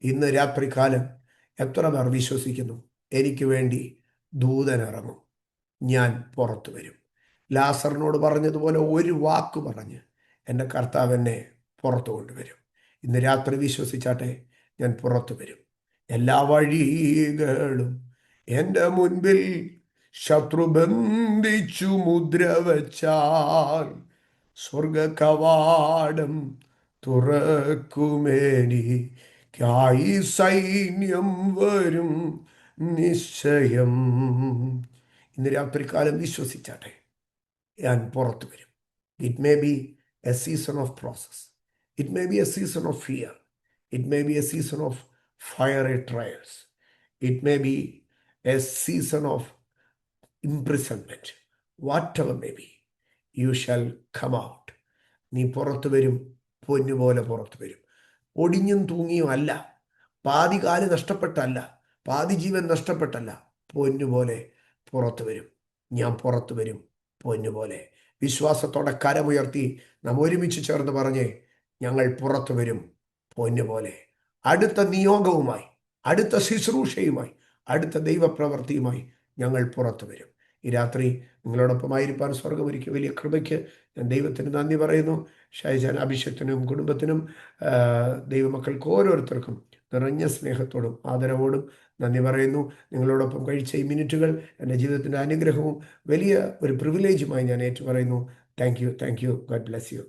ഇന്ന് രാത്രികാലം എത്ര പേർ വിശ്വസിക്കുന്നു, എനിക്ക് വേണ്ടി ദൂതൻ ഇറങ്ങും, ഞാൻ പുറത്തു വരും? ലാസറിനോട് പറഞ്ഞതുപോലെ ഒരു വാക്ക് പറഞ്ഞ് എൻ്റെ കർത്താവ് എന്നെ പുറത്തു കൊണ്ടുവരും. ഇന്ന് രാത്രി വിശ്വസിച്ചാട്ടെ, ഞാൻ പുറത്തു വരും. എല്ലാ വഴികളും എൻ്റെ മുൻപിൽ ശത്രു ബന്ധിച്ചു മുദ്ര വച്ചാൽ സ്വർഗ കവാടം തുറക്കുമേനിക്കായി സൈന്യം വരും നിശ്ചയം. ഇന്ന് രാത്രികാലം വിശ്വസിച്ചാട്ടെ, ഞാൻ പുറത്തു വരും. It may be A season of process, it may be A season of fear, it may be A season of fiery trials, it may be a season of imprisonment, whatever may be, you shall come out. നീ പുറത്തു വരും, പൊന്നുപോലെ പുറത്തു വരും. ഒടിഞ്ഞും തൂങ്ങിയും അല്ല, പാതി കാല് നഷ്ടപ്പെട്ടല്ല, പാതി ജീവൻ നഷ്ടപ്പെട്ടല്ല, പൊന്നുപോലെ പുറത്തു വരും. ഞാൻ പുറത്തു വരും പൊന്നുപോലെ. വിശ്വാസത്തോടെ കരമുയർത്തി നാം ഒരുമിച്ച് ചേർന്ന് പറഞ്ഞേ, ഞങ്ങൾ പുറത്തു വരും പൊന്നുപോലെ. അടുത്ത നിയോഗവുമായി, അടുത്ത ശുശ്രൂഷയുമായി, അടുത്ത ദൈവപ്രവൃത്തിയുമായി ഞങ്ങൾ പുറത്തു വരും. ഈ രാത്രി നിങ്ങളോടൊപ്പമായിരിക്കാൻ സ്വർഗമൊരുക്കിയ വലിയ കൃപയ്ക്ക് ഞാൻ ദൈവത്തിന് നന്ദി പറയുന്നു. ഷൈജാൻ അഭിഷേകത്തിനും കുടുംബത്തിനും ദൈവമക്കൾക്ക് ഓരോരുത്തർക്കും നിറഞ്ഞ സ്നേഹത്തോടും ആദരവോടും നന്ദി പറയുന്നു. നിങ്ങളോടൊപ്പം കഴിച്ച ഈ മിനിറ്റുകൾ എൻ്റെ ജീവിതത്തിൻ്റെ അനുഗ്രഹവും വലിയ ഒരു പ്രിവിലേജുമായി ഞാൻ ഏറ്റുപറയുന്നു. Thank you. God bless U.